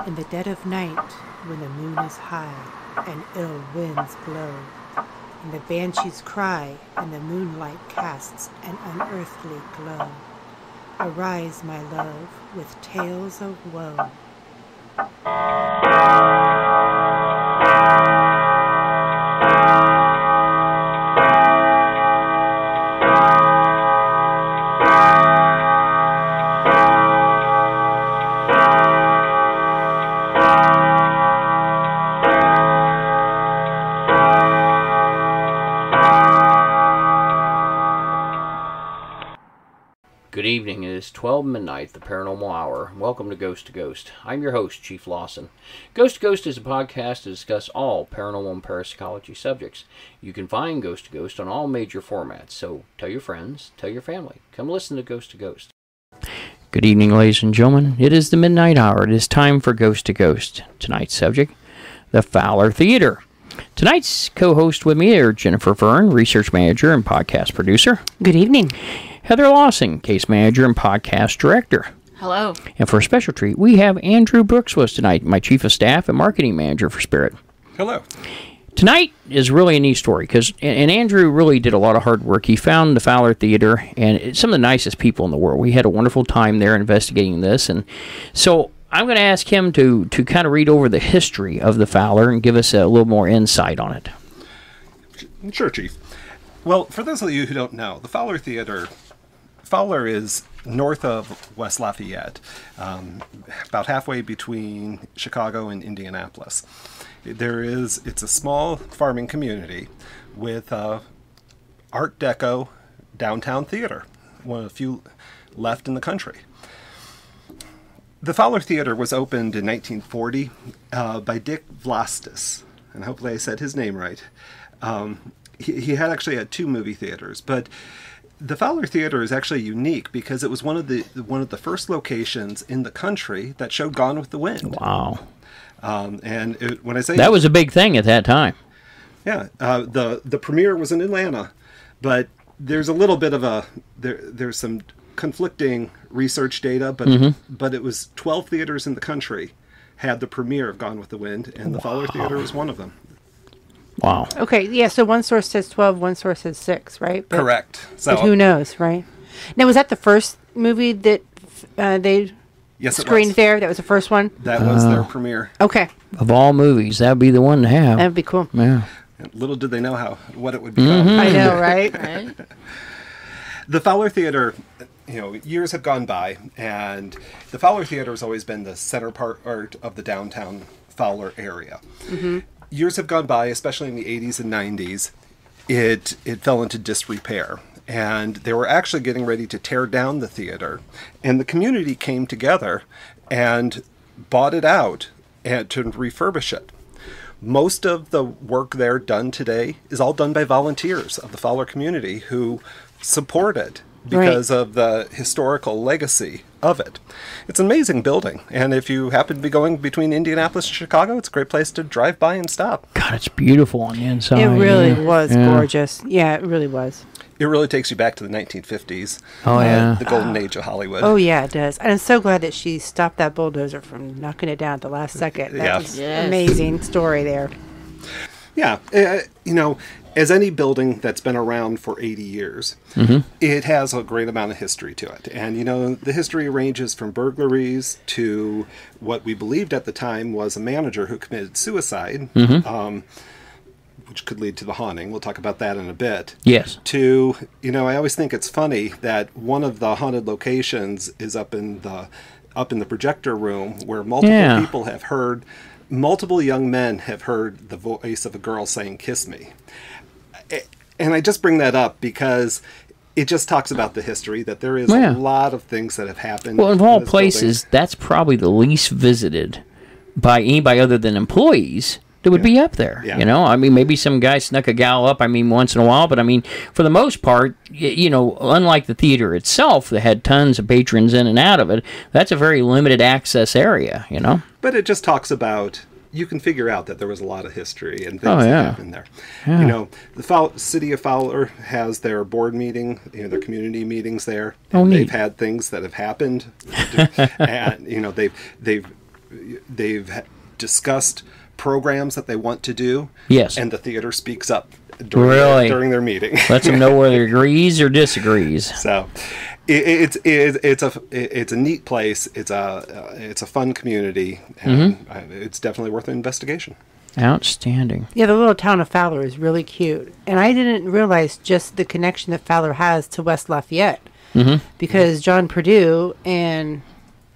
In the dead of night, when the moon is high and ill winds blow, and the banshees cry and the moonlight casts an unearthly glow, arise, my love, with tales of woe. Good evening. It is 12 midnight, the paranormal hour. Welcome to Ghost to Ghost. I'm your host, Chief Lawson. Ghost to Ghost is a podcast to discuss all paranormal and parapsychology subjects. You can find Ghost to Ghost on all major formats, so tell your friends, tell your family. Come listen to Ghost to Ghost. Good evening, ladies and gentlemen. It is the midnight hour. It is time for Ghost to Ghost. Tonight's subject, the Fowler Theater. Tonight's co-host with me are Jennifer Verne, research manager and podcast producer. Good evening. Heather Lawson, case manager and podcast director. Hello. And for a special treat, we have Andrew Brooks with us tonight, my chief of staff and marketing manager for Spirit. Hello. Tonight is really a neat story, because and Andrew really did a lot of hard work. He found the Fowler Theater, and it's some of the nicest people in the world. We had a wonderful time there investigating this, and so I'm going to ask him to kind of read over the history of the Fowler and give us a little more insight on it. Sure, Chief. Well, for those of you who don't know, the Fowler Theater, Fowler is north of West Lafayette, about halfway between Chicago and Indianapolis. It's a small farming community with Art Deco downtown theater, one of the few left in the country. The Fowler Theater was opened in 1940 by Dick Vlastis, and hopefully I said his name right. He had actually had two movie theaters, but the Fowler Theater is actually unique because it was one of the first locations in the country that showed Gone with the Wind. Wow. When I say that was a big thing at that time. Yeah, the premiere was in Atlanta, but there's a little bit of there's some conflicting research data, but it was 12 theaters in the country had the premiere of Gone with the Wind, and the Fowler Theater was one of them. Wow. Okay, yeah, so one source says 12, one source says 6, right? Correct. But who knows, right? Now, was that the first movie that they screened there? That was the first one? That was their premiere. Okay. Of all movies, that would be the one to have. That would be cool. Yeah. Little did they know what it would become. I know, right? The Fowler Theater, years have gone by, and the Fowler Theater has always been the center part of the downtown Fowler area. Mm-hmm. Years have gone by, especially in the 80s and 90s, it fell into disrepair. And they were actually getting ready to tear down the theater. And the community came together and bought it out and to refurbish it. Most of the work there done today is all done by volunteers of the Fowler community who support it because of the historical legacy of it. It's an amazing building, and if you happen to be going between Indianapolis and Chicago, it's a great place to drive by and stop. God, it's beautiful on the inside. It really was gorgeous. Yeah, it really was. It really takes you back to the 1950s. Oh, yeah. The golden age of Hollywood. Oh, yeah, it does. And I'm so glad that she stopped that bulldozer from knocking it down at the last second. That was an amazing story there. Yeah, as any building that's been around for 80 years, it has a great amount of history to it. And, the history ranges from burglaries to what we believed at the time was a manager who committed suicide, which could lead to the haunting. We'll talk about that in a bit. Yes. To, I always think it's funny that one of the haunted locations is up in the projector room where multiple young men have heard the voice of a girl saying, "Kiss me." And I just bring that up because it just talks about the history, that there is a lot of things that have happened. Well, of all places, that's probably the least visited by anybody other than employees that would be up there. Yeah. Maybe some guy snuck a gal up, once in a while, but for the most part, unlike the theater itself that had tons of patrons in and out of it, that's a very limited access area, But it just talks about, you can figure out that there was a lot of history and things that happened there. Yeah. The city of Fowler has their board meeting, their community meetings there. Oh, neat. They've had things that have happened, and they've discussed programs that they want to do. Yes. And the theater speaks up during their meeting. Lets them know whether it agrees or disagrees. So it's a neat place. It's a fun community, and it's definitely worth an investigation. Outstanding. Yeah, the little town of Fowler is really cute. And I didn't realize just the connection that Fowler has to West Lafayette. Because John Purdue and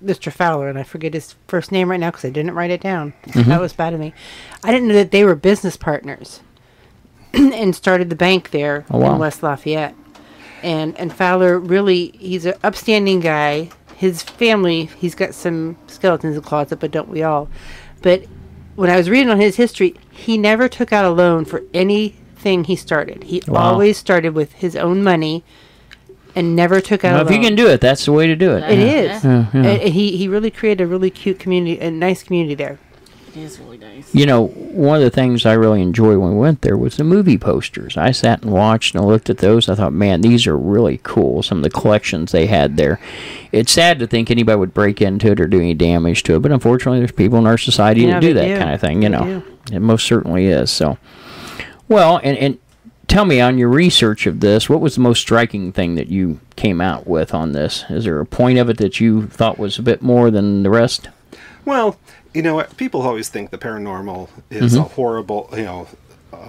Mr. Fowler, and I forget his first name right now because I didn't write it down. That was bad of me. I didn't know that they were business partners and started the bank there in West Lafayette. And Fowler really, he's an upstanding guy. His family, he's got some skeletons in the closet, but don't we all? But when I was reading on his history, he never took out a loan for anything he started. He always started with his own money and never took out a loan. If you can do it, that's the way to do it. It is. He really created a really cute community, a nice community there. It is really nice. You know, one of the things I really enjoyed when we went there was the movie posters. I sat and watched and looked at those. I thought, man, these are really cool. Some of the collections they had there. It's sad to think anybody would break into it or do any damage to it, but unfortunately there's people in our society that do that kind of thing, you know. It most certainly is. So, well, and tell me, on your research of this, what was the most striking thing that you came out with on this? Is there a point of it that you thought was a bit more than the rest? Well, you know, people always think the paranormal is a horrible, a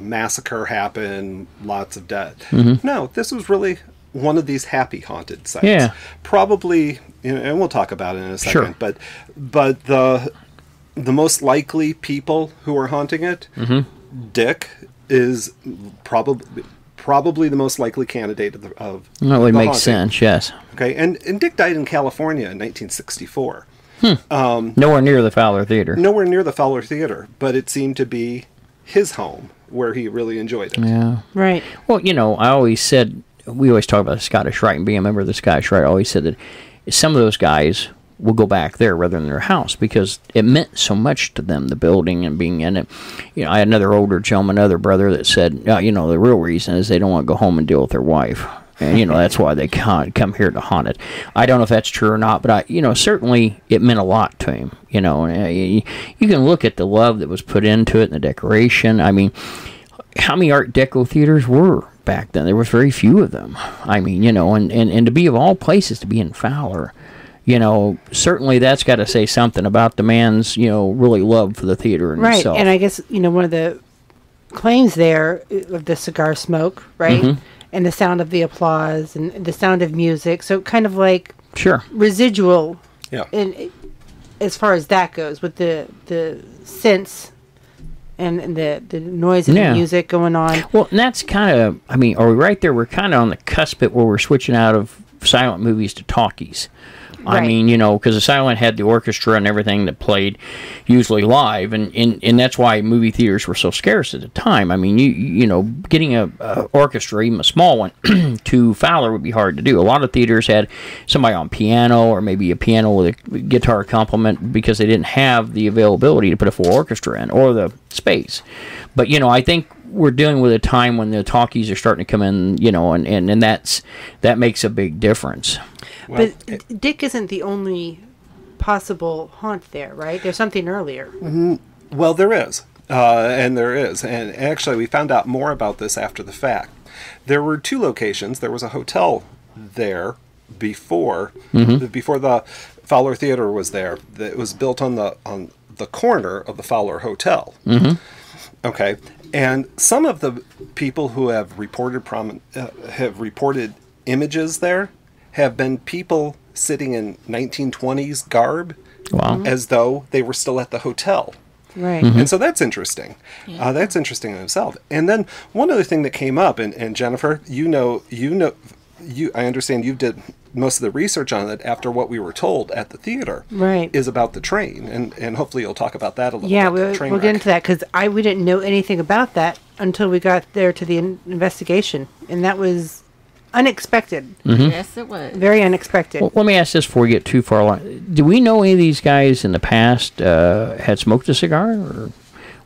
massacre happened, lots of death. No, this was really one of these happy haunted sites. Yeah. Probably, and we'll talk about it in a second, but the most likely people who are haunting it, Dick is probably the most likely candidate of That would make haunting. sense, yes. Okay, and Dick died in California in 1964. Nowhere near the Fowler Theater. Nowhere near the Fowler Theater, but it seemed to be his home where he really enjoyed it. Yeah. Right. Well, I always said, we always talk about the Scottish Rite and being a member of the Scottish Rite. I always said that some of those guys will go back there rather than their house because it meant so much to them, the building and being in it. I had another older gentleman, another brother that said, the real reason is they don't want to go home and deal with their wife. And, that's why they can't come here to haunt it. I don't know if that's true or not, but, certainly it meant a lot to him. You can look at the love that was put into it and the decoration. I mean, how many Art Deco theaters were back then? There was very few of them. I mean, and to be of all places to be in Fowler, certainly that's got to say something about the man's, really love for the theater and himself. Right, and I guess, one of the claims there of the cigar smoke, right? And the sound of the applause and the sound of music. So kind of like residual as far as that goes with the synths and the noise of the music going on. Well, and that's kind of, are we right there? We're kind of on the cusp where we're switching out of silent movies to talkies. Right. I mean, because the silent had the orchestra and everything that played usually live, and that's why movie theaters were so scarce at the time. I mean, getting a orchestra, even a small one, to Fowler would be hard to do. A lot of theaters had somebody on piano or maybe a piano with a guitar accompaniment because they didn't have the availability to put a full orchestra in or the space. But, I think we're dealing with a time when the talkies are starting to come in, and that makes a big difference. Well, but Dick isn't the only possible haunt there, right? There's something earlier. Well, there is. And there is. And actually, we found out more about this after the fact. There were two locations. There was a hotel there before the Fowler Theater was there. It was built on the corner of the Fowler Hotel. Okay. And some of the people who have reported images there have been people sitting in 1920s garb, as though they were still at the hotel. Right. And so that's interesting. That's interesting in itself. And then one other thing that came up, and Jennifer, I understand you did most of the research on it after what we were told at the theater. Right. Is about the train, and hopefully you'll talk about that a little bit. Yeah, we'll get into that because we didn't know anything about that until we got there to the investigation, and that was unexpected. Yes, it was. Very unexpected. Well, let me ask this before we get too far along. Do we know any of these guys in the past had smoked a cigar? Or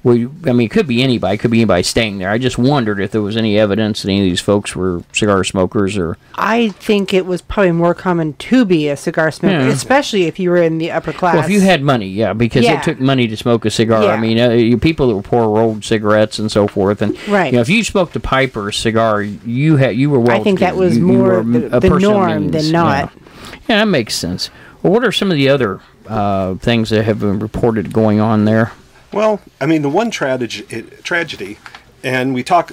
it could be anybody. It could be anybody staying there. I just wondered if there was any evidence that any of these folks were cigar smokers or... I think it was probably more common to be a cigar smoker, especially if you were in the upper class. Well, if you had money, because it took money to smoke a cigar. Yeah. I mean, people that were poor rolled cigarettes and so forth. And right. If you smoked a pipe or a cigar, you were well. I think that was more the norm than not. Yeah, that makes sense. Well, what are some of the other things that have been reported going on there? Well, I mean, the one tragedy, and we talk.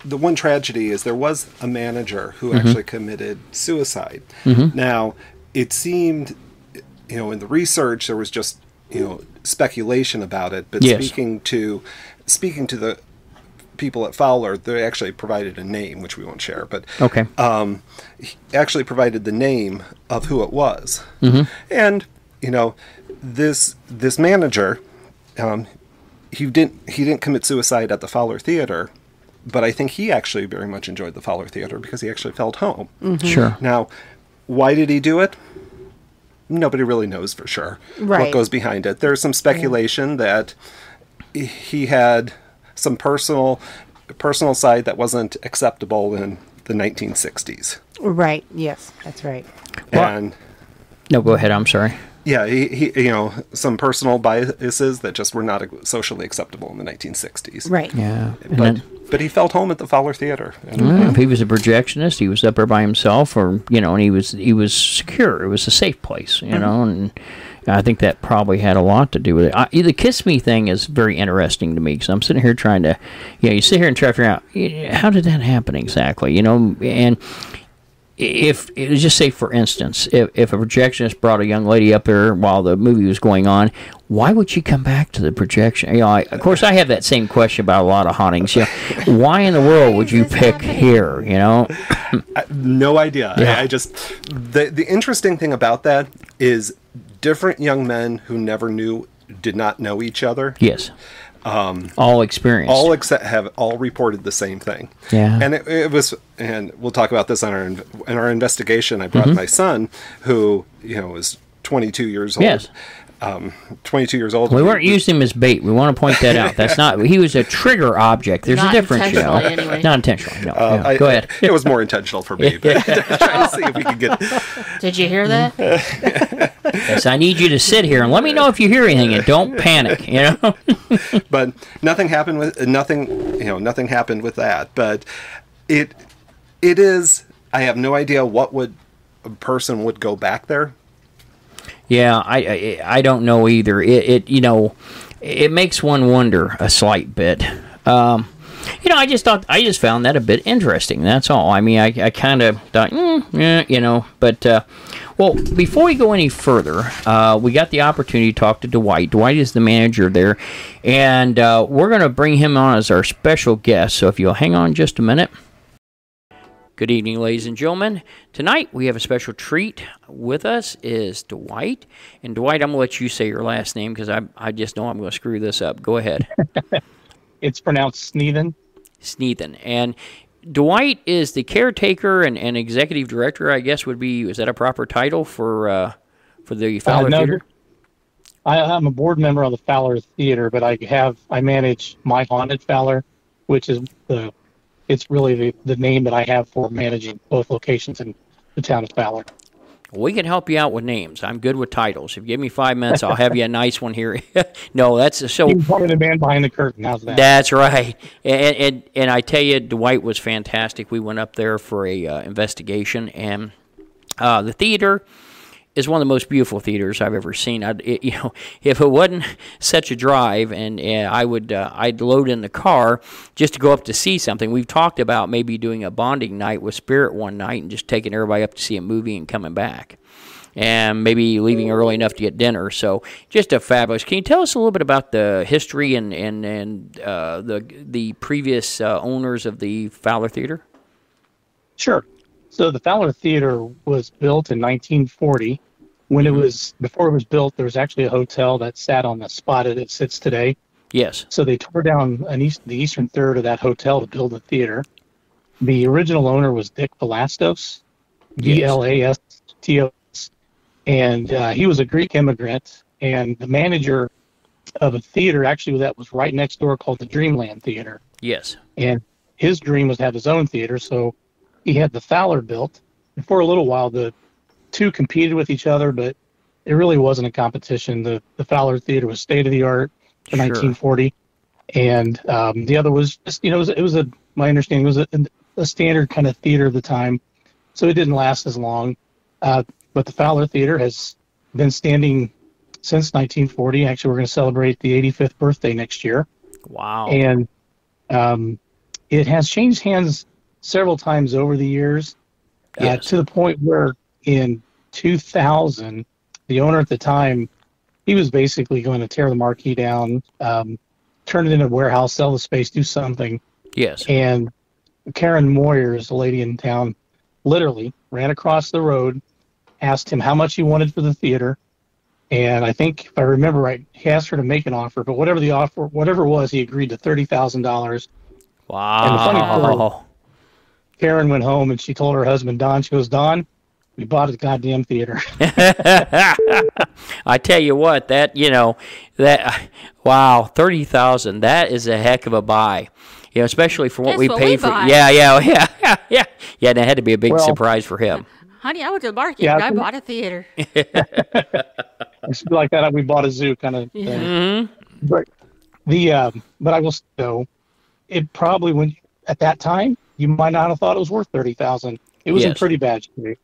The one tragedy is there was a manager who actually committed suicide. Now, it seemed, in the research there was just speculation about it, but speaking to the people at Fowler, they actually provided a name, which we won't share, but okay, he actually provided the name of who it was, and this manager. He didn't commit suicide at the Fowler Theater, but I think he actually very much enjoyed the Fowler Theater because he actually felt home. Sure. Now, why did he do it? Nobody really knows for sure what goes behind it. There's some speculation that he had some personal side that wasn't acceptable in the 1960s. Right. Yes, that's right. And no, go ahead. I'm sorry. Yeah, he some personal biases that just were not socially acceptable in the 1960s. Right. Yeah. But he felt home at the Fowler Theater. If he was a projectionist, he was up there by himself, or and he was secure. It was a safe place, and I think that probably had a lot to do with it. The kiss me thing is very interesting to me because I'm sitting here trying to, you sit here and try to figure out how did that happen exactly, and. If just say, for instance, if a projectionist brought a young lady up there while the movie was going on, why would she come back to the projection? Of course, I have that same question about a lot of hauntings. Why in the world would you pick here? No idea. Yeah. I just the interesting thing about that is different young men who did not know each other. Yes. All experienced. Have all reported the same thing. Yeah. And it was, and we'll talk about this in our investigation. I brought my son, who was 22 years old. Yes. 22 years old. We weren't using him as bait. We want to point that out. That's not. He was a trigger object. There's a difference. Anyway. Not intentionally. No. Go ahead. It was more intentional for me. But trying to see if we could get. Did you hear that? Yes, I need you to sit here and let me know if you hear anything and don't panic. But nothing happened with Nothing happened with that. But it is. I have no idea what a person would go back there. Yeah, I don't know either. It makes one wonder a slight bit. I just found that a bit interesting. That's all. I mean, I kind of thought, but well, before we go any further, we got the opportunity to talk to Dwight. Dwight is the manager there, and we're going to bring him on as our special guest. So if you'll hang on just a minute. Good evening, ladies and gentlemen. Tonight we have a special treat. With us is Dwight. And Dwight, I'm going to let you say your last name because I just know I'm going to screw this up. Go ahead. It's pronounced Sneathen. Sneathen. And Dwight is the caretaker and executive director, I guess would be, is that a proper title for the Fowler Theater? I'm a board member of the Fowler Theater, but I manage My Haunted Fowler, which is it's really the name that I have for managing both locations in the town of Fowler. We can help you out with names. I'm good with titles. If you give me 5 minutes, I'll have you a nice one here. No, that's so. You're part of the man behind the curtain. How's that? That's right. And I tell you, Dwight was fantastic. We went up there for a investigation, and the theater is one of the most beautiful theaters I've ever seen. If it wasn't such a drive, and I'd load in the car just to go up to see something. We've talked about maybe doing a bonding night with Spirit one night and just taking everybody up to see a movie and coming back, and maybe leaving early enough to get dinner. So just a fabulous. Can you tell us a little bit about the history and the previous owners of the Fowler Theater? Sure. So the Fowler Theater was built in 1940. Before it was built, there was actually a hotel that sat on the spot that it sits today. Yes. So they tore down the eastern third of that hotel to build the theater. The original owner was Dick Velastos, Velastos, and he was a Greek immigrant. And the manager of a theater actually that was right next door called the Dreamland Theater. Yes. And his dream was to have his own theater, so he had the Fowler built. And for a little while, the two competed with each other, but it really wasn't a competition. The Fowler Theater was state of the art for 1940, and the other was just, it was my understanding was a standard kind of theater of the time, so it didn't last as long. But the Fowler Theater has been standing since 1940. Actually, we're going to celebrate the 85th birthday next year. Wow. And it has changed hands several times over the years, to the point where in 2000, the owner at the time, he was basically going to tear the marquee down, turn it into a warehouse, sell the space, do something. Yes. And Karen Moyers, a lady in town, literally ran across the road, asked him how much he wanted for the theater. And I think, if I remember right, he asked her to make an offer, but whatever it was, he agreed to $30,000. Wow. And the funny story, Karen went home and she told her husband, Don, she goes, Don, we bought a goddamn theater. I tell you what, wow, 30,000, that is a heck of a buy. Especially for what we paid for. Yeah. Yeah, and it had to be a big surprise for him. Honey, I went to the market and I bought a theater. It's like that. We bought a zoo kind of thing. Mm-hmm. But I will say, though, it probably, at that time, you might not have thought it was worth $30,000. It was in pretty bad shape.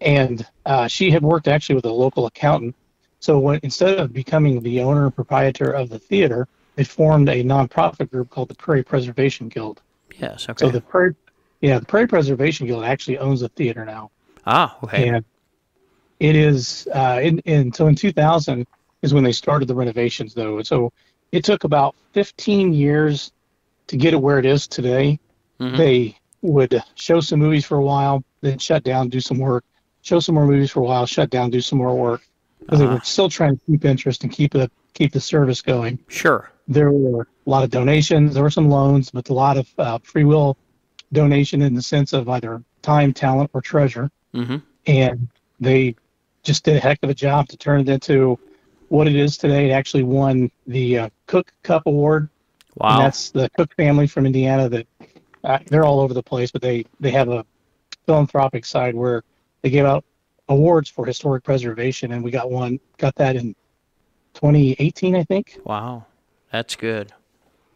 And she had worked actually with a local accountant. So instead of becoming the owner and proprietor of the theater, they formed a nonprofit group called the Prairie Preservation Guild. Yes, okay. So the Prairie Preservation Guild actually owns the theater now. Ah, okay. And it is, so in 2000 is when they started the renovations, though. So it took about 15 years to get it where it is today. Mm-hmm. They would show some movies for a while, then shut down, do some work, show some more movies for a while, shut down, do some more work. Because they were still trying to keep interest and keep the service going. Sure. There were a lot of donations. There were some loans, but a lot of free will donation in the sense of either time, talent, or treasure. Mm-hmm. And they just did a heck of a job to turn it into what it is today. It actually won the Cook Cup Award. Wow. And that's the Cook family from Indiana that they're all over the place, but they have a philanthropic side where they give out awards for historic preservation, and we got that in 2018, I think. Wow. That's good.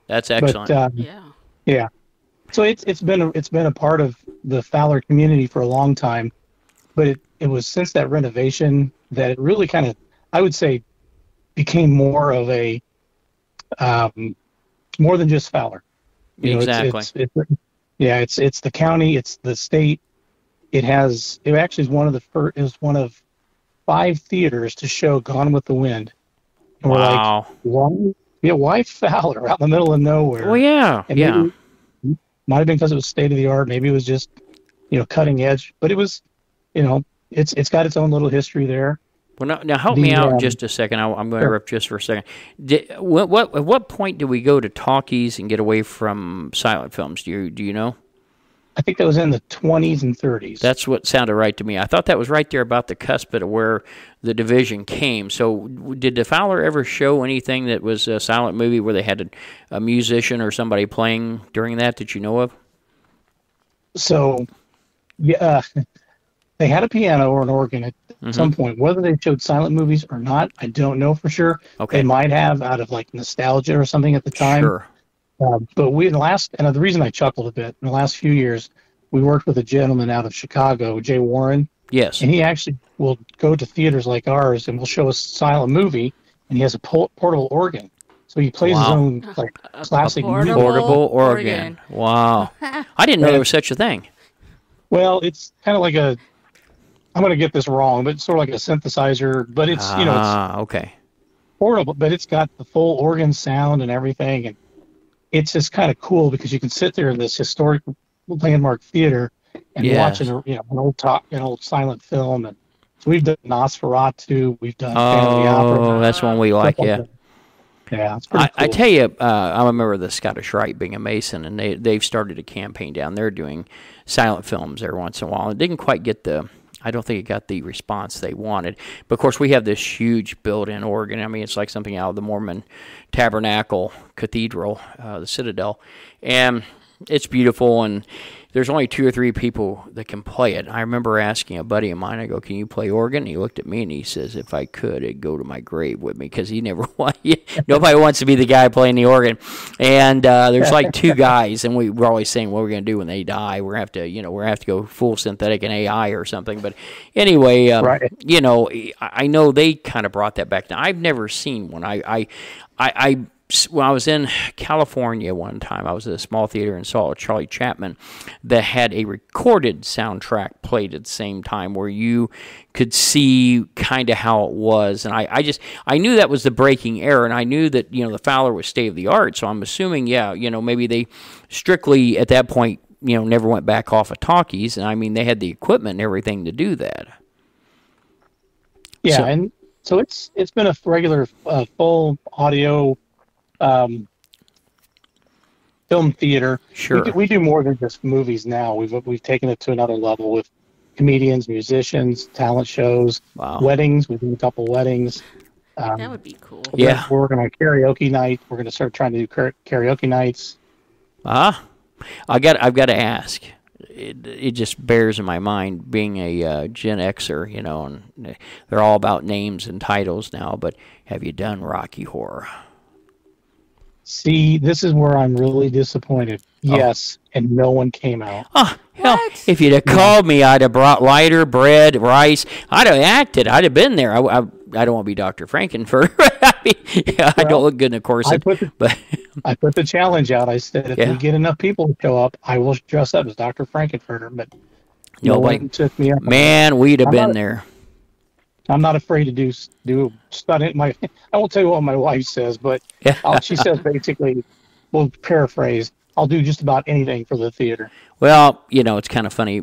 That's excellent. But, yeah. So it's been a part of the Fowler community for a long time, but it was since that renovation that it really kind of, I would say, became more of a more than just Fowler. Exactly. It's the county, it's the state. It actually is one of 5 theaters to show Gone with the Wind. And wow. We're like, why Fowler out in the middle of nowhere? Well, yeah, and maybe, might have been because it was state of the art. Maybe it was just, cutting edge. But it was, it's got its own little history there. Well, now help me out just a second. I'm going to interrupt just for a second. At what point do we go to talkies and get away from silent films? Do you know? I think that was in the 20s and 30s. That's what sounded right to me. I thought that was right there about the cusp of where the division came. So did the Fowler ever show anything that was a silent movie where they had a musician or somebody playing during that you know of? So, yeah, they had a piano or an organ at some point. Whether they showed silent movies or not, I don't know for sure. Okay. They might have out of like nostalgia or something at the time. Sure. But the reason I chuckled a bit, in the last few years, we worked with a gentleman out of Chicago, Jay Warren. Yes. And he actually will go to theaters like ours and will show us a silent movie, and he has a portable organ. So he plays his own classic music. Portable organ. Wow. I didn't know there was such a thing. Well, it's kind of like I'm going to get this wrong, but it's sort of like a synthesizer, but it's, it's okay. portable, but it's got the full organ sound and everything, and it's just kind of cool because you can sit there in this historic landmark theater and watch an old silent film. And so we've done Nosferatu, we've done Phantom of the Opera. Oh, that's one we like, yeah. Yeah, it's pretty cool. I tell you, I remember the Scottish Rite being a Mason, and they've started a campaign down there doing silent films every once in a while. It didn't quite get the I don't think it got the response they wanted. But, of course, we have this huge built-in organ. I mean, it's like something out of the Mormon Tabernacle Cathedral, the Citadel. And it's beautiful, and there's only 2 or 3 people that can play it. I remember asking a buddy of mine, I go, can you play organ? He looked at me, and he says, if I could, it'd go to my grave with me, because he never nobody wants to be the guy playing the organ. And there's like 2 guys, and we're always saying what we're going to do when they die. We're going to have to go full synthetic and AI or something. But anyway, right. I know they kind of brought that back. Now, I've never seen one. When I was in California one time, I was at a small theater and saw Charlie Chaplin that had a recorded soundtrack played at the same time where you could see kind of how it was. And I knew that was the breaking era, and I knew that, the Fowler was state-of-the-art, so I'm assuming, maybe they strictly at that point, never went back off of talkies, and I mean, they had the equipment and everything to do that. Yeah, and so it's been a regular full audio film theater. Sure. We do more than just movies now. We've taken it to another level with comedians, musicians, talent shows, weddings. We've done a couple weddings. That would be cool. Yeah. We're working on karaoke night. We're going to start trying to do karaoke nights. I've got to ask. It just bears in my mind, being a Gen Xer, and they're all about names and titles now, but have you done Rocky Horror? See, this is where I'm really disappointed. Yes, and no one came out. Oh, hell, if you'd have called me, I'd have brought lighter, bread, rice. I'd have acted. I'd have been there. I don't want to be Dr. Frankenfurter. I don't look good in a corset. I put the challenge out. I said, if we get enough people to show up, I will dress up as Dr. Frankenfurter. But nobody took me up. Man, we'd have been there. I'm not afraid to do stunt. I won't tell you what my wife says, but she says basically, we'll paraphrase, I'll do just about anything for the theater. Well, it's kind of funny.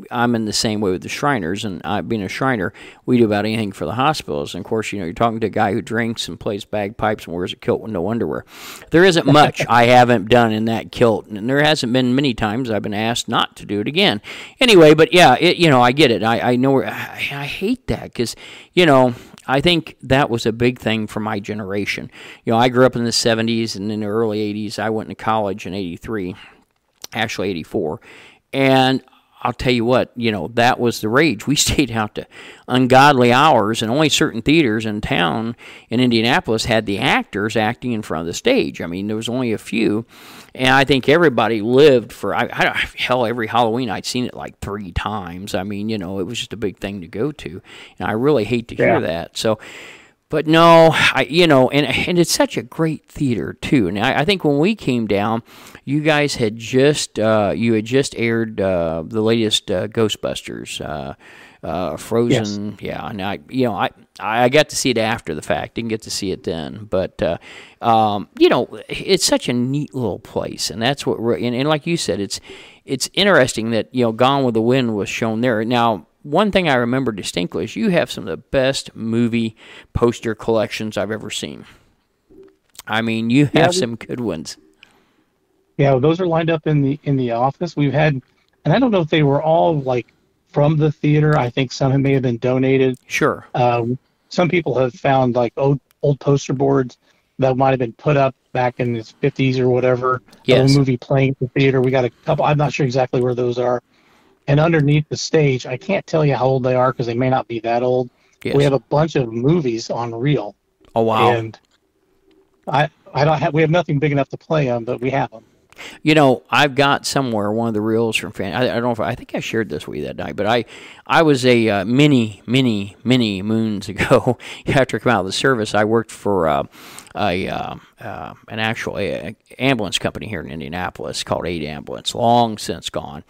I'm in the same way with the Shriners, and being a Shriner, we do about anything for the hospitals. And, of course, you're talking to a guy who drinks and plays bagpipes and wears a kilt with no underwear. There isn't much I haven't done in that kilt, and there hasn't been many times I've been asked not to do it again. Anyway, but, I get it. I know I hate that because, I think that was a big thing for my generation. I grew up in the 70s, and in the early 80s, I went to college in 83. Actually 84, and I'll tell you what, that was the rage. We stayed out to ungodly hours, and only certain theaters in town in Indianapolis had the actors acting in front of the stage. I mean, there was only a few, and I think everybody lived for, hell, every Halloween I'd seen it like 3 times. I mean, it was just a big thing to go to, and I really hate to hear that. So, but no, and it's such a great theater too. And I think when we came down, you guys had just aired the latest Ghostbusters, Frozen. Yes. Yeah, and I got to see it after the fact. Didn't get to see it then, but it's such a neat little place, and that's what. And like you said, it's interesting that Gone with the Wind was shown there. Now, one thing I remember distinctly is you have some of the best movie poster collections I've ever seen. I mean, you have some good ones. Yeah, those are lined up in the office. We've had, and I don't know if they were all like from the theater. I think some may have been donated. Sure. Some people have found like old poster boards that might have been put up back in the 50s or whatever. Yes. A movie playing at the theater. We got a couple. I'm not sure exactly where those are. And underneath the stage, I can't tell you how old they are because they may not be that old. Yes. We have a bunch of movies on reel. Oh wow! And we have nothing big enough to play them, but we have them. I've got somewhere one of the reels from I don't know if I think I shared this with you that night, but I was a many moons ago after I came out of the service. I worked for an actual ambulance company here in Indianapolis called 8 Ambulance, long since gone.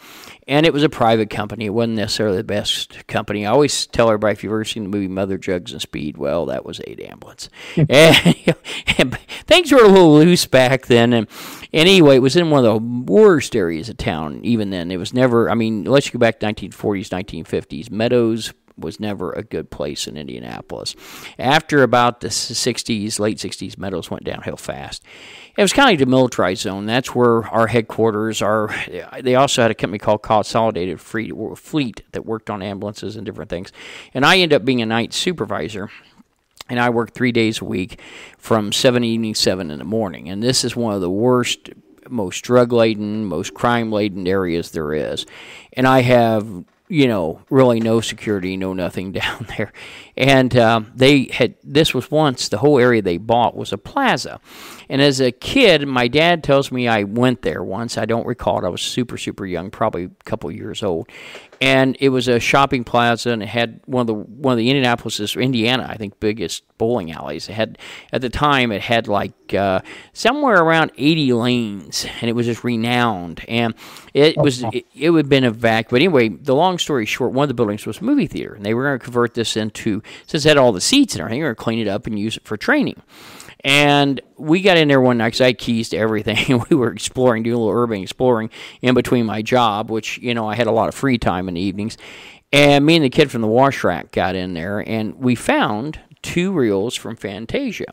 And it was a private company. It wasn't necessarily the best company. I always tell everybody, if you've ever seen the movie Mother Jugs and Speed, well, that was 8 Ambulance. and things were a little loose back then. And anyway, it was in one of the worst areas of town even then. It was never, unless you go back to 1940s, 1950s, Meadows was never a good place in Indianapolis. After about the 60s, late 60s, Meadows went downhill fast. It was kind of a demilitarized zone. That's where our headquarters are. They also had a company called Consolidated Fleet that worked on ambulances and different things. And I ended up being a night supervisor. And I worked 3 days a week from 7 evening, 7 in the morning. And this is one of the worst, most drug-laden, most crime-laden areas there is. And I have, really no security, no nothing down there. And this was once, the whole area they bought was a plaza. And as a kid, my dad tells me I went there once. I don't recall it. I was super, super young, probably a couple years old. And it was a shopping plaza, and it had one of the Indiana, I think, biggest bowling alleys. It had, at the time, it had like somewhere around 80 lanes, and it was just renowned. And it would have been a vac. But anyway, the long story short, one of the buildings was a movie theater, and they were going to convert this into, since it had all the seats and everything, they were going to clean it up and use it for training. And we got in there one night because I had keys to everything. We were exploring, doing a little urban exploring in between my job, which, I had a lot of free time in the evenings. And me and the kid from the wash rack got in there, and we found 2 reels from Fantasia.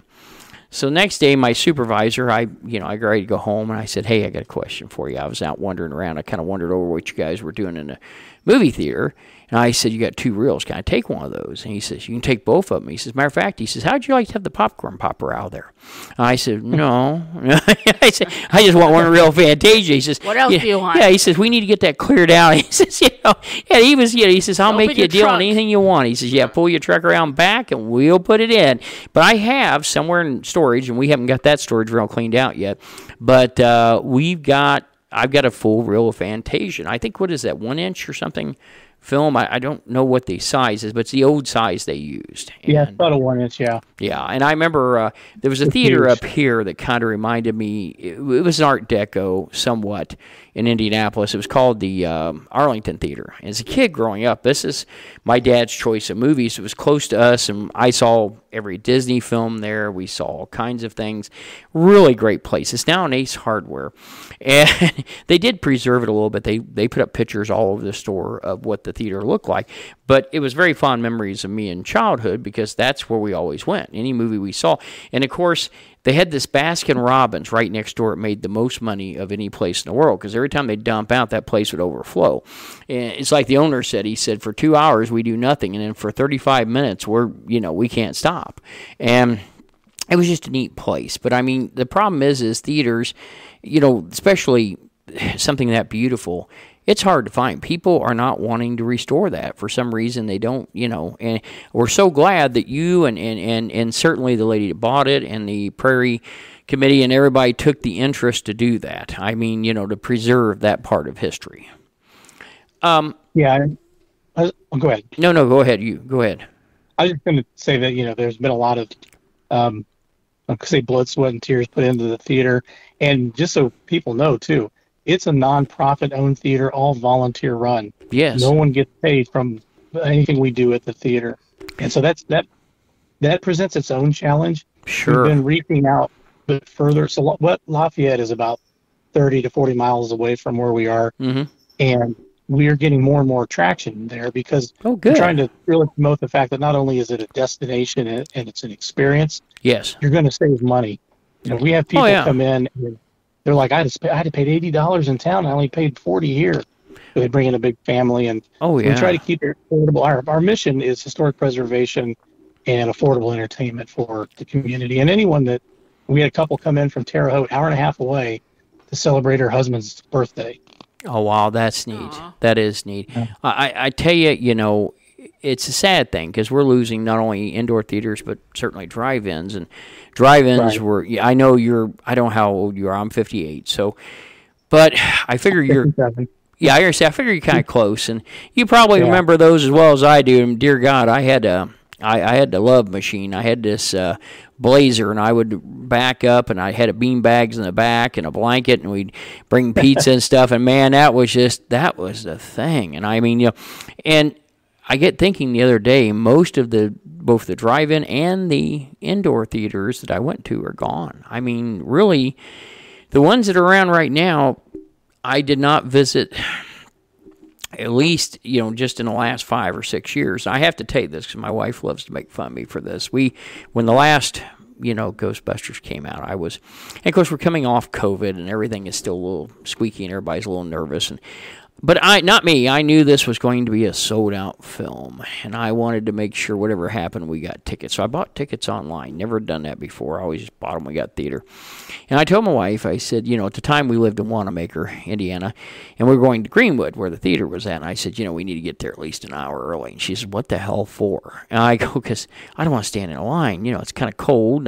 So next day, my supervisor, I got ready to go home, and I said, hey, I got a question for you. I was out wandering around. I kind of wondered over what you guys were doing in the movie theater. And I said, you got 2 reels. Can I take one of those? And he says, you can take both of them. He says, matter of fact, he says, how'd you like to have the popcorn popper out there? And I said, no. I said, I just want one reel of Fantasia. He says, what else do you want? Yeah, he says, we need to get that cleared out. He says, he says, I'll make you a deal on anything you want. He says, pull your truck around back and we'll put it in. But I have somewhere in storage, and we haven't got that storage reel cleaned out yet, but I've got a full reel of Fantasia. I think, what is that, 1 inch or something? Film, I don't know what the size is, but it's the old size they used. Yeah, it's about a 1 inch, yeah. Yeah, and I remember there was a theater up here that kind of reminded me, it was an Art Deco somewhat in Indianapolis. It was called the Arlington Theater. As a kid growing up, this is my dad's choice of movies. It was close to us, and I saw every Disney film there. We saw all kinds of things. Really great place. It's now an Ace Hardware. And they did preserve it a little bit. They put up pictures all over the store of what the theater looked like. But it was very fond memories of me in childhood, because that's where we always went, any movie we saw. And, of course, they had this Baskin Robbins right next door. It made the most money of any place in the world, because every time they dump out, that place would overflow. And it's like the owner said. He said, for 2 hours, we do nothing, and then for 35 minutes, we can't stop. And it was just a neat place. But, I mean, the problem is theaters, especially something that beautiful, it's hard to find. People are not wanting to restore that. For some reason, they don't, and we're so glad that you and certainly the lady that bought it and the Prairie Committee and everybody took the interest to do that. I mean, to preserve that part of history. Yeah. Go ahead. No, go ahead. You go ahead. I was just going to say that, there's been a lot of, blood, sweat, and tears put into the theater. And just so people know, too, it's a non-profit-owned theater, all volunteer-run. Yes. No one gets paid from anything we do at the theater. And so that presents its own challenge. Sure. We've been reaching out a bit further. So what Lafayette is about 30 to 40 miles away from where we are. Mm-hmm. And we are getting more and more traction there, because we're trying to really promote the fact that not only is it a destination and it's an experience, yes, you're going to save money. We have people come in and they're like, I had to pay $80 in town. I only paid $40 here. So they bring in a big family, and we try to keep it affordable. Our mission is historic preservation and affordable entertainment for the community. And we had a couple come in from Terre Haute, hour and a half away, to celebrate her husband's birthday. Oh, wow, that's neat. Aww. That is neat. Yeah. I tell you, it's a sad thing, because we're losing not only indoor theaters, but certainly drive-ins. And drive-ins were, I know I don't know how old you are. I'm 58. So, but I figure you're, 57. Yeah, I figure you're kind of close. And you probably remember those as well as I do. And dear God, I had the Love Machine. I had this Blazer, and I would back up, and I had a bean bags in the back and a blanket, and we'd bring pizza and stuff. And man, that was the thing. And I mean, and I get thinking the other day, most of both the drive-in and the indoor theaters that I went to are gone. I mean, really, the ones that are around right now, I did not visit at least, just in the last 5 or 6 years. I have to tell you this because my wife loves to make fun of me for this. When the last, Ghostbusters came out, and of course we're coming off COVID and everything is still a little squeaky and everybody's a little nervous. But not me. I knew this was going to be a sold-out film, and I wanted to make sure whatever happened, we got tickets. So I bought tickets online. Never done that before. I always just bought them. We got theater. And I told my wife, I said, at the time we lived in Wanamaker, Indiana, and we were going to Greenwood, where the theater was at. And I said, we need to get there at least an hour early. And she said, what the hell for? And I go, because I don't want to stand in a line. It's kind of cold,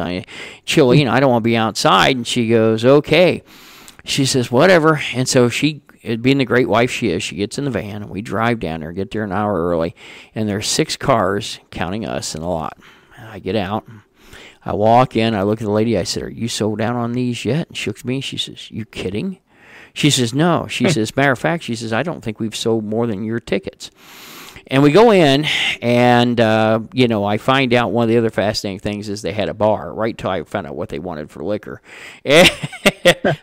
chilly, I don't want to be outside. And she goes, okay. She says, whatever. And so being the great wife she is, she gets in the van, and we drive down there, get there an hour early, and there's 6 cars, counting us, in the lot. And I get out, I walk in, I look at the lady, I said, are you sold out on these yet? And she looks at me, she says, you kidding? She says, no. She says, matter of fact, she says, I don't think we've sold more than your tickets. And we go in, and, I find out one of the other fascinating things is they had a bar, right till I found out what they wanted for liquor.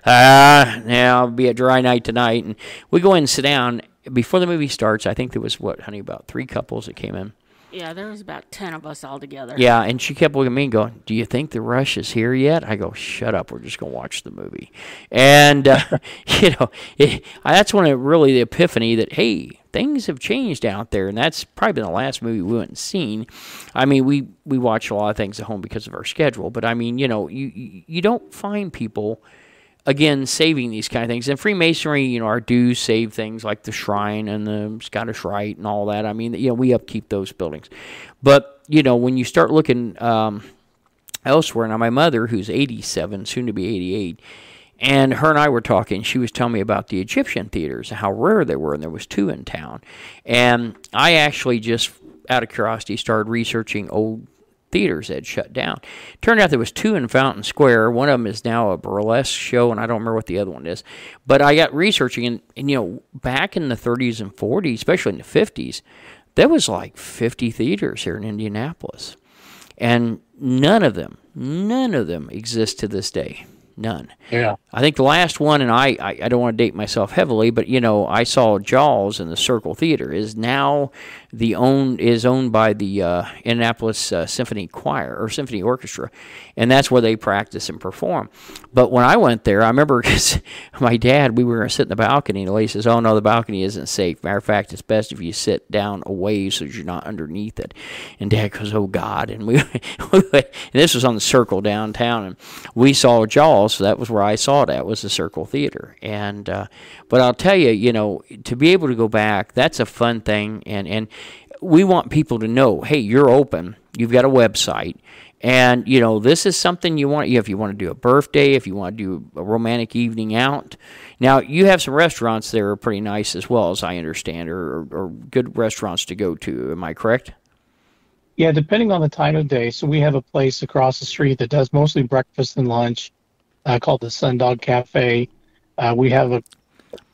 Now, it'll be a dry night tonight. And we go in and sit down. Before the movie starts, I think there was, about 3 couples that came in. Yeah, there was about 10 of us all together. Yeah, and she kept looking at me and going, do you think the rush is here yet? I go, shut up, we're just going to watch the movie. And, that's when really the epiphany that, hey, things have changed out there, and that's probably been the last movie we went and seen. We watch a lot of things at home because of our schedule, but, you don't find people, again, saving these kind of things. And Freemasonry, our dues save things like the shrine and the Scottish Rite and all that. We upkeep those buildings. But, when you start looking elsewhere, now my mother, who's 87, soon to be 88, and her and I were talking, she was telling me about the Egyptian theaters and how rare they were, and there was 2 in town. And I actually just, out of curiosity, started researching old theaters that had shut down. Turned out there was 2 in Fountain Square. One of them is now a burlesque show, and I don't remember what the other one is. But I got researching, and back in the 30s and 40s, especially in the 50s, there was like 50 theaters here in Indianapolis. And none of them exist to this day. None. Yeah. I think the last one, and I don't want to date myself heavily, but I saw Jaws in the Circle Theater is now owned by the Indianapolis Symphony Choir or Symphony Orchestra, and that's where they practice and perform. But when I went there, I remember because my dad, we were going to sit in the balcony, and the lady says, "Oh no, the balcony isn't safe. Matter of fact, it's best if you sit down away so you're not underneath it." And Dad goes, "Oh God!" And and this was on the Circle downtown, and we saw Jaws. So that was where I saw it at, was the Circle Theater. And but I'll tell you, to be able to go back, that's a fun thing. And we want people to know, hey, you're open. You've got a website. And, this is something you want, if you want to do a birthday, if you want to do a romantic evening out. Now, you have some restaurants there are pretty nice as well, as I understand, or good restaurants to go to. Am I correct? Yeah, depending on the time of day. So we have a place across the street that does mostly breakfast and lunch. Called the Sundog Cafe. We have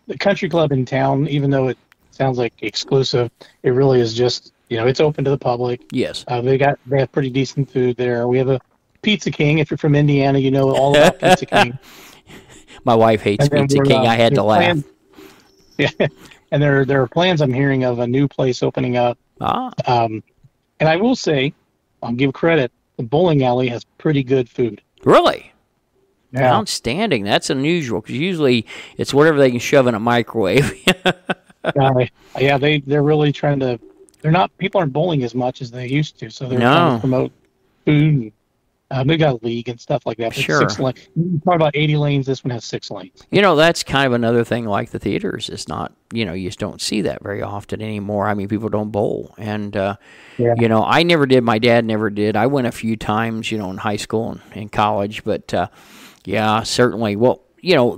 the country club in town, even though it sounds like exclusive, it really is just, it's open to the public. Yes. They have pretty decent food there. We have a Pizza King. If you're from Indiana, you know all about Pizza King. My wife hates Pizza King. I had to laugh. Yeah. And there are plans I'm hearing of a new place opening up. And I will say, I'll give credit, the bowling alley has pretty good food. Really? Yeah. Outstanding. That's unusual because usually it's whatever they can shove in a microwave. Yeah, they're really trying to. People aren't bowling as much as they used to, so they're trying to promote food. And, they've got a league and stuff like that. Sure. 6 lanes. You talk about 80 lanes. This one has 6 lanes. That's kind of another thing like the theaters. It's not, you just don't see that very often anymore. People don't bowl. And, I never did. My dad never did. I went a few times, in high school and in college, but. Yeah, certainly. Well,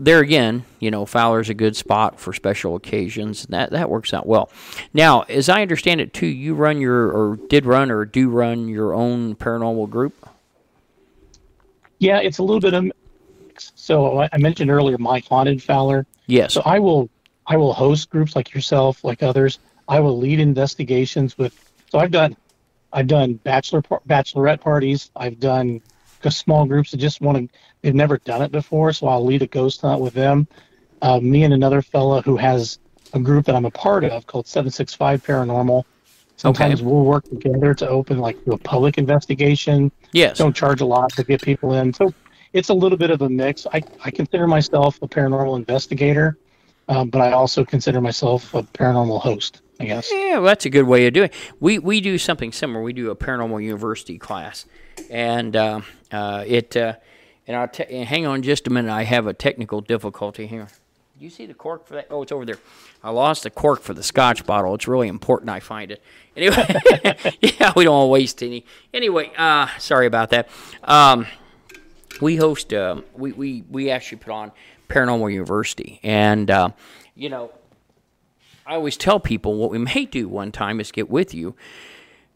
there again, Fowler's a good spot for special occasions. That works out well. Now, as I understand it, too, you do run your own paranormal group? Yeah, it's a little bit of. So I mentioned earlier my haunted Fowler. Yes. So I will host groups like yourself, like others. I will lead investigations with. So I've done bachelorette parties. I've done small groups that just they've never done it before, so I'll lead a ghost hunt with them. Me and another fella who has a group that I'm a part of called 765 Paranormal. Sometimes we'll work together to open like a public investigation. Yes. Don't charge a lot to get people in. So it's a little bit of a mix. I consider myself a paranormal investigator, but I also consider myself a paranormal host, I guess. Yeah, well, that's a good way of doing it. We do something similar. We do a paranormal university class, and and hang on just a minute. I have a technical difficulty here. Do you see the cork for that? Oh, it's over there. I lost the cork for the Scotch bottle. It's really important I find it. Anyway, yeah, we don't want to waste any. Anyway, sorry about that. We host. We actually put on Paranormal University, and you know, I always tell people what we may do one time is get with you,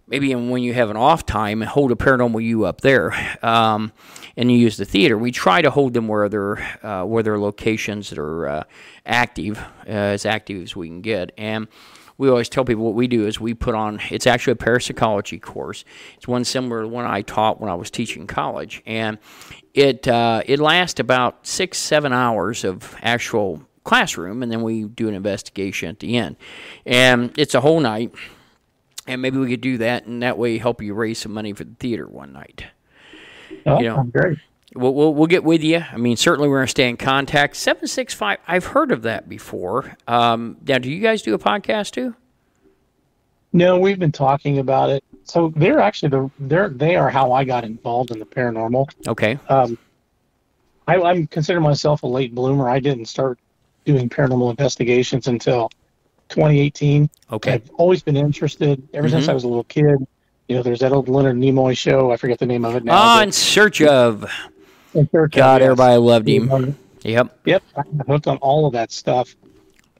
maybe when you have an off time, and hold a Paranormal U up there, and you use the theater. We try to hold them where they're locations that are active, as active as we can get. And we always tell people what we do is we put on, it's actually a parapsychology course. It's one similar to one I taught when I was teaching college. And it lasts about 6-7 hours of actual classroom, and then we do an investigation at the end. And it's a whole night. And maybe we could do that, and that way help you raise some money for the theater one night. Oh, you know, great. We'll get with you. I mean, certainly we're going to stay in contact. 765, I've heard of that before. Now, do you guys do a podcast too? No, we've been talking about it. So they're actually they are how I got involved in the paranormal. Okay. I'm consider myself a late bloomer. I didn't start doing paranormal investigations until 2018. Okay. I've always been interested ever since I was a little kid. You know, there's that old Leonard Nimoy show. I forget the name of it now. In Search of. God, yes. Everybody loved him. Yep. Yep. I got hooked on all of that stuff.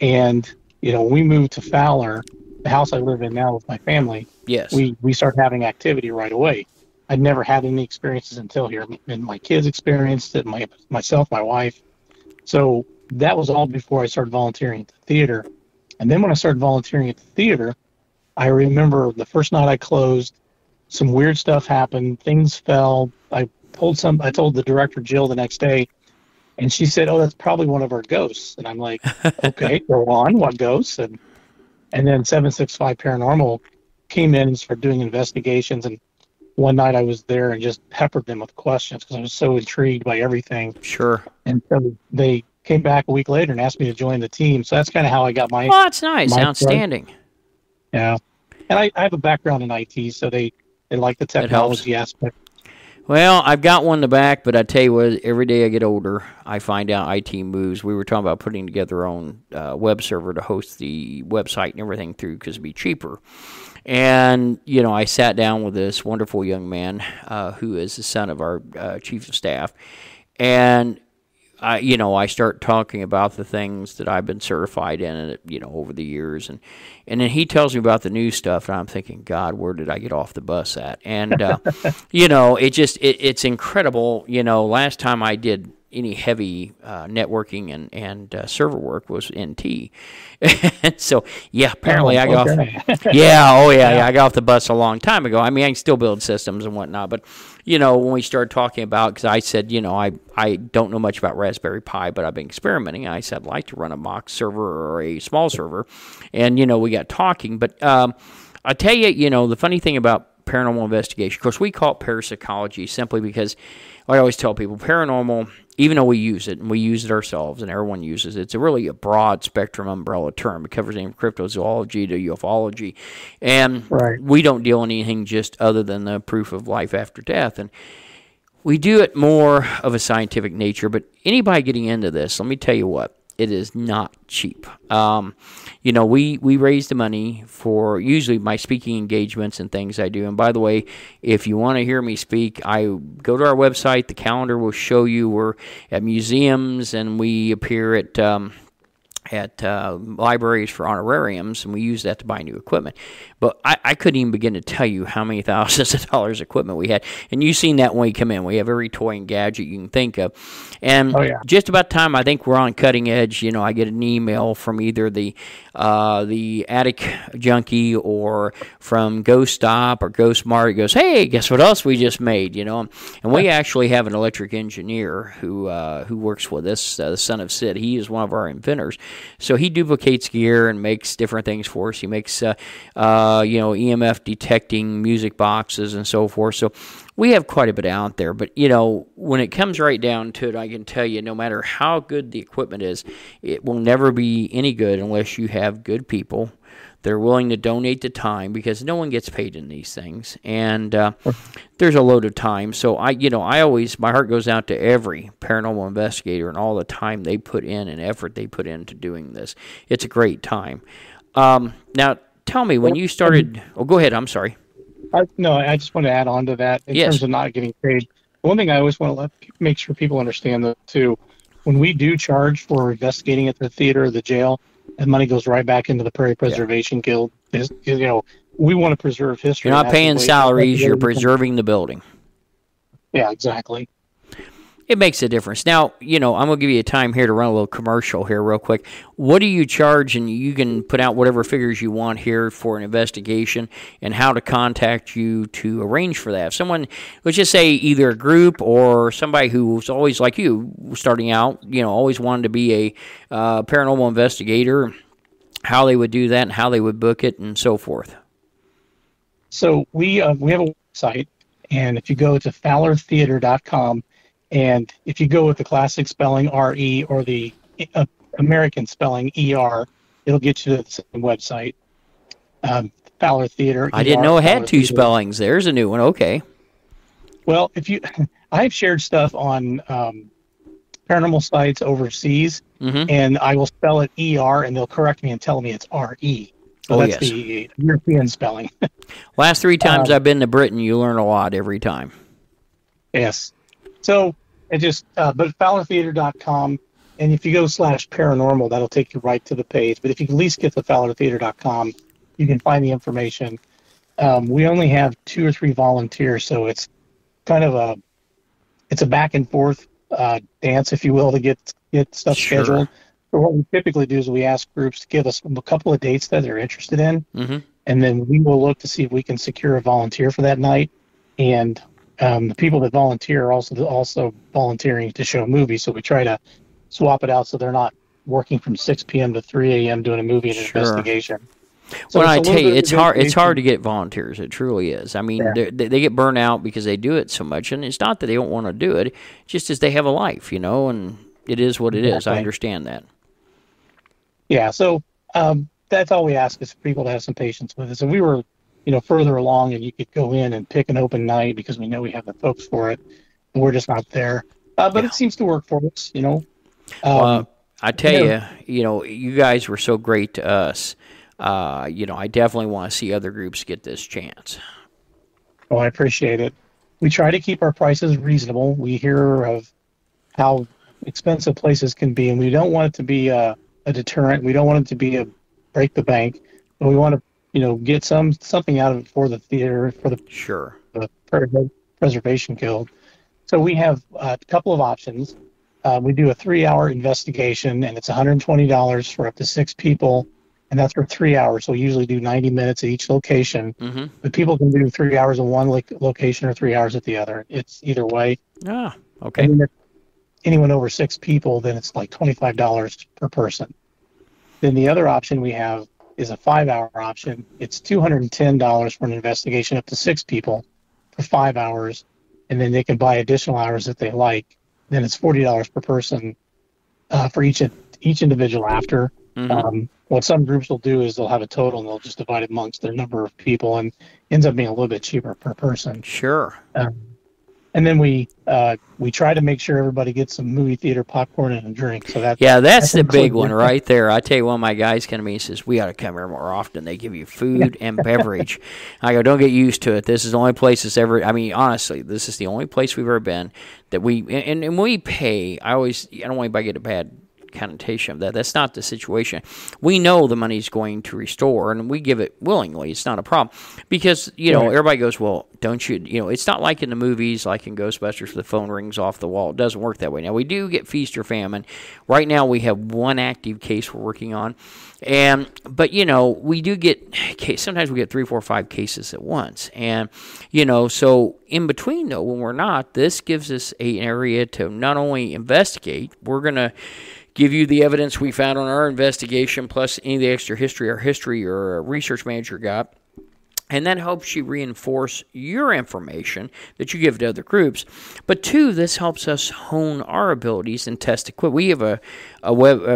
And, you know, when we moved to Fowler, the house I live in now with my family, yes, we started having activity right away. I'd never had any experiences until here. And my kids experienced it, myself, my wife. So that was all before I started volunteering at the theater. And then when I started volunteering at the theater, I remember the first night I closed, some weird stuff happened. Things fell. I told the director, Jill, the next day, and she said, "Oh, that's probably one of our ghosts." And I'm like, "Okay, go on. What ghosts?" And then 765 Paranormal came in and started doing investigations. And one night I was there and just peppered them with questions because I was so intrigued by everything. Sure. And so they came back a week later and asked me to join the team. So that's kind of how I got my. Oh, that's nice. Outstanding. Start. Yeah. And I have a background in IT, so they like the technology aspect. Well, I've got one in the back, but I tell you what, every day I get older, I find out IT moves. We were talking about putting together our own web server to host the website and everything through because it'd be cheaper. And, you know, I sat down with this wonderful young man who is the son of our chief of staff, and I start talking about the things that I've been certified in, over the years, and then he tells me about the new stuff, and I'm thinking, God, where did I get off the bus at? And it's incredible. Last time I did any heavy networking and server work was NT, and so apparently I got off. I got off the bus a long time ago. I mean, I can still build systems and whatnot, but when we started talking about, because I said, I don't know much about Raspberry Pi, but I've been experimenting. I said I'd like to run a mock server or a small server, and we got talking. But I tell you, the funny thing about paranormal investigation, of course, we call it parapsychology simply because, like I always tell people, paranormal, even though we use it, and we use it ourselves, and everyone uses it, it's really a broad spectrum umbrella term. It covers anything from cryptozoology to ufology, and we don't deal in anything just other than the proof of life after death. And we do it more of a scientific nature, but anybody getting into this, let me tell you what, it is not cheap. We raise the money for usually my speaking engagements and things I do. And by the way, if you want to hear me speak, I go to our website. The calendar will show you we're at museums and we appear at libraries for honorariums, and we use that to buy new equipment. But I couldn't even begin to tell you how many thousands of dollars equipment we had. And you've seen that when we come in. We have every toy and gadget you can think of. And just about time I think we're on cutting edge, I get an email from either the Attic Junkie or from Ghost Stop or Ghost Mart. It goes, hey, guess what else we just made, And we actually have an electric engineer who works with us, the son of Sid. He is one of our inventors. So he duplicates gear and makes different things for us. He makes, EMF detecting music boxes and so forth. So we have quite a bit out there. But, when it comes right down to it, I can tell you, no matter how good the equipment is, it will never be any good unless you have good people. They're willing to donate the time, because no one gets paid in these things, and there's a load of time. So my heart goes out to every paranormal investigator and all the time they put in and effort they put into doing this. It's a great time. Now, tell me, when you started. Oh, go ahead. I'm sorry. I just want to add on to that in terms of not getting paid. One thing I always want to make sure people understand that too. When we do charge for investigating at the theater or the jail, and money goes right back into the Prairie Preservation Guild. We want to preserve history. You're not paying salaries, you're preserving the building. Yeah, exactly. It makes a difference. Now, I'm going to give you a time here to run a little commercial here real quick. What do you charge? And you can put out whatever figures you want here for an investigation, and how to contact you to arrange for that. If someone, let's just say either a group or somebody who's always like you, starting out, always wanted to be a paranormal investigator, how they would do that and how they would book it and so forth. So we have a website, and if you go to fowlertheater.com, and if you go with the classic spelling R-E or the American spelling E-R, it'll get you to the same website. Fowler Theater. I didn't know it had two spellings. There's a new one. Okay. Well, I've shared stuff on paranormal sites overseas, and I will spell it E-R, and they'll correct me and tell me it's R-E. So that's the European spelling. Last 3 times I've been to Britain, you learn a lot every time. Yes. So but fowlertheater.com, and if you go /paranormal, that'll take you right to the page. But if you can at least get to fowlertheater.com, you can find the information. We only have 2 or 3 volunteers, so it's kind of a back and forth dance, if you will, to get stuff scheduled. So what we typically do is we ask groups to give us a couple of dates that they're interested in, and then we will look to see if we can secure a volunteer for that night. And the people that volunteer are also volunteering to show movies, so we try to swap it out so they're not working from 6 p.m. to 3 a.m. doing a movie and investigation. So I tell you, it's hard to get volunteers. It truly is. I mean, they get burnt out because they do it so much, and it's not that they don't want to do it, just as they have a life, and it is what it is. I understand that. Yeah, so that's all we ask is for people to have some patience with us. And we were, further along, and you could go in and pick an open night because we know we have the folks for it, and we're just not there. But it seems to work for us, I tell you, you guys were so great to us. I definitely want to see other groups get this chance. Oh, I appreciate it. We try to keep our prices reasonable. We hear of how expensive places can be, and we don't want it to be a deterrent. We don't want it to be a break the bank, but we want to, get something out of it for the theater, for the Preservation Guild. So we have a couple of options. We do a 3-hour investigation, and it's $120 for up to 6 people, and that's for 3 hours. So we usually do 90 minutes at each location. But people can do 3 hours at one location or 3 hours at the other. It's either way. Ah, okay. And if anyone over 6 people, then it's like $25 per person. Then the other option we have is a 5-hour option. It's $210 for an investigation up to 6 people for 5 hours, and then they can buy additional hours if they like. Then it's $40 per person for each individual after. What some groups will do is they'll have a total and they'll just divide it amongst their number of people, and ends up being a little bit cheaper per person. Sure. And then we try to make sure everybody gets some movie theater popcorn and a drink. So that's the big one right there. I tell you, one of my guys came to me and says, "We ought to come here more often. They give you food and beverage." I go, "Don't get used to it. This is the only place that's ever. I mean, honestly, this is the only place we've ever been that we and we pay. I don't want anybody to get a bad connotation of that. That's not the situation. We know the money's going to restore, and we give it willingly. It's not a problem because everybody goes, well, don't you? It's not like in the movies, like in Ghostbusters, the phone rings off the wall. It doesn't work that way. Now we do get feast or famine. Right now we have one active case we're working on, but we do get sometimes we get 3, 4, 5 cases at once, and so in between though, when we're not, this gives us an area to not only investigate. We're gonna give you the evidence we found on our investigation, plus any of the extra history or research manager got. And that helps you reinforce your information that you give to other groups. But two, this helps us hone our abilities and test equipment. We have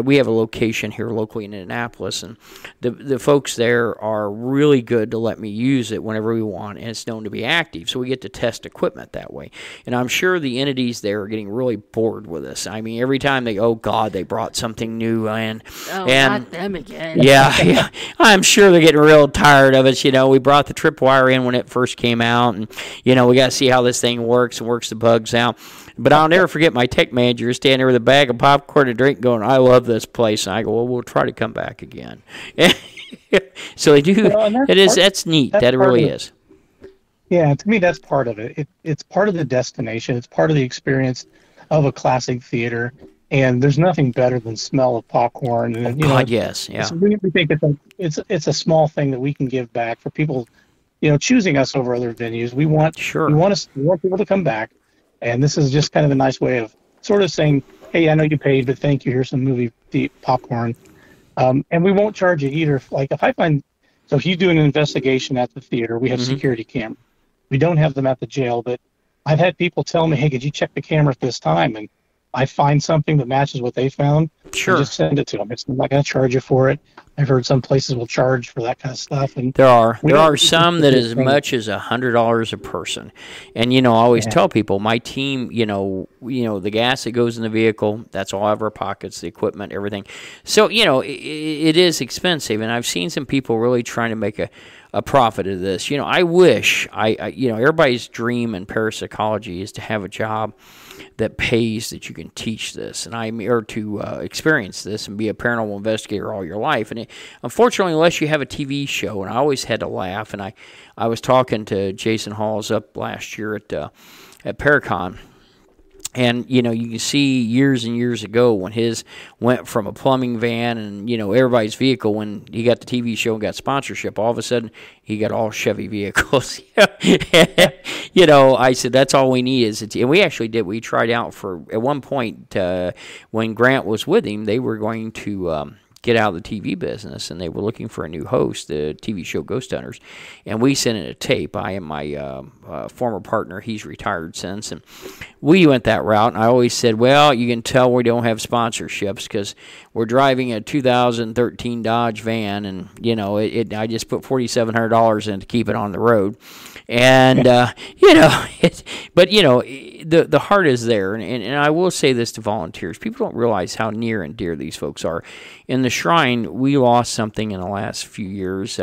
we have a location here locally in Indianapolis, and the folks there are really good to let me use it whenever we want, and it's known to be active. So we get to test equipment that way. And I'm sure the entities there are getting really bored with us. I mean, every time they, oh God, they brought something new in. Oh, and not them again. yeah, I'm sure they're getting real tired of us. We brought the tripwire in when it first came out, and we got to see how this thing works and works the bugs out. But I'll never forget my tech manager standing there with a bag of popcorn and drink going, I love this place. And I go, well, we'll try to come back again. So they do. That's neat. That really is. Yeah, to me, that's part of it. It's part of the destination. It's part of the experience of a classic theater. And there's nothing better than smell of popcorn. And, God, yes, yeah. So we think it's a small thing that we can give back for people, choosing us over other venues. We want people to come back, and this is just kind of a nice way of sort of saying, hey, I know you paid, but thank you. Here's some movie popcorn, and we won't charge you either. Like if I find, so if you do an investigation at the theater, we have security cameras. We don't have them at the jail, but I've had people tell me, hey, could you check the camera at this time? And I find something that matches what they found, sure, just send it to them. It's not going to charge you for it. I've heard some places will charge for that kind of stuff. And there are some that as much as $100 a person. And I always tell people, my team, the gas that goes in the vehicle, that's all out of our pockets, the equipment, everything. So it is expensive, and I've seen some people really trying to make a profit of this. I wish everybody's dream in parapsychology is to have a job that pays that you can teach this, or to experience this and be a paranormal investigator all your life. And unfortunately, unless you have a TV show, and I always had to laugh. And I was talking to Jason Halls up last year at Paracon. And, you can see years and years ago when his went from a plumbing van and, everybody's vehicle, when he got the TV show and got sponsorship, all of a sudden he got all Chevy vehicles. I said, that's all we need is and we actually did. We tried out at one point, when Grant was with him, they were going to get out of the TV business, and they were looking for a new host, the TV show Ghost Hunters, and we sent in a tape. I am my former partner. He's retired since, and we went that route, and I always said, well, you can tell we don't have sponsorships because we're driving a 2013 Dodge van, and, I just put $4,700 in to keep it on the road. And, but, the heart is there. And I will say this to volunteers. People don't realize how near and dear these folks are. In the Shrine, we lost something in the last few years.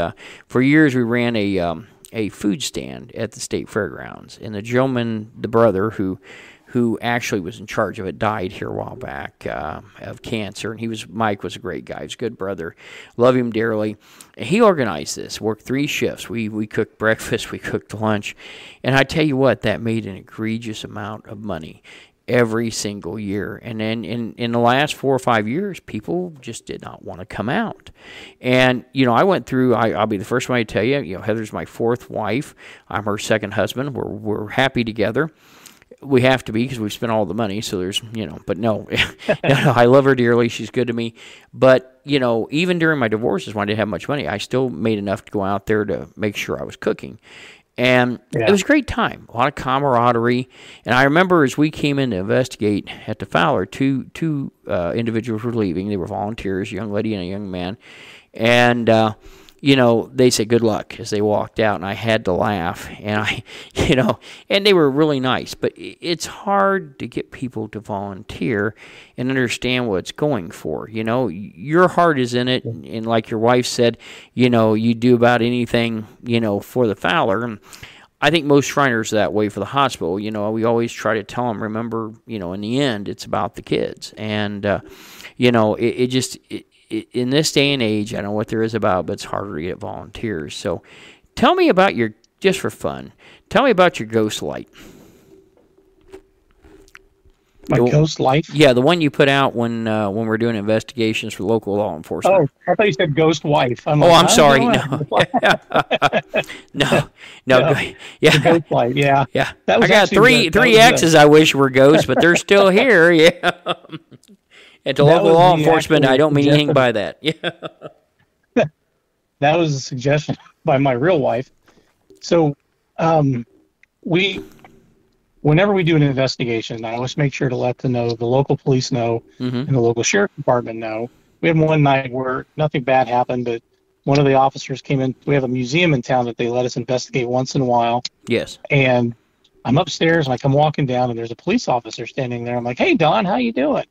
For years, we ran a food stand at the state fairgrounds. And the gentleman, the brother, who actually was in charge of it, died here a while back of cancer. And Mike was a great guy. He was a good brother. Love him dearly. And he organized this, worked 3 shifts. We cooked breakfast, we cooked lunch. And I tell you what, that made an egregious amount of money every single year. And then in the last 4 or 5 years, people just did not want to come out. And, I went through, I'll be the first one to tell you, Heather's my 4th wife. I'm her 2nd husband. We're happy together. We have to be because we've spent all the money, so there's, but no, I love her dearly. She's good to me. But, even during my divorces when I didn't have much money, I still made enough to go out there to make sure I was cooking. And it was a great time, a lot of camaraderie. And I remember as we came in to investigate at the Fowler, two individuals were leaving. They were volunteers, a young lady and a young man. And, they said good luck as they walked out, and I had to laugh. And and they were really nice. But it's hard to get people to volunteer and understand what it's going for. Your heart is in it, and like your wife said, you do about anything, for the Fowler. And I think most Shriners are that way for the hospital. We always try to tell them, remember, in the end, it's about the kids. And, in this day and age, I don't know what there is about, but it's harder to get volunteers. So tell me about just for fun, tell me about your ghost light. My ghost light? Yeah, the one you put out when we're doing investigations for local law enforcement. Oh, I thought you said ghost wife. I'm sorry. No. Yeah. The ghost light, yeah. Yeah. That was I got three X's I wish were ghosts, but they're still here. Yeah. And to That local was law the enforcement, actual I don't mean anything suggestion. by that. Yeah. That was a suggestion by my real wife. So, we, whenever we do an investigation, I always make sure to let the local police know, Mm-hmm. and the local sheriff department know. We had one night where nothing bad happened, but one of the officers came in. We have a museum in town that they let us investigate once in a while. Yes. And I'm upstairs and I come walking down and there's a police officer standing there. I'm like, "Hey, Don, how you doing?"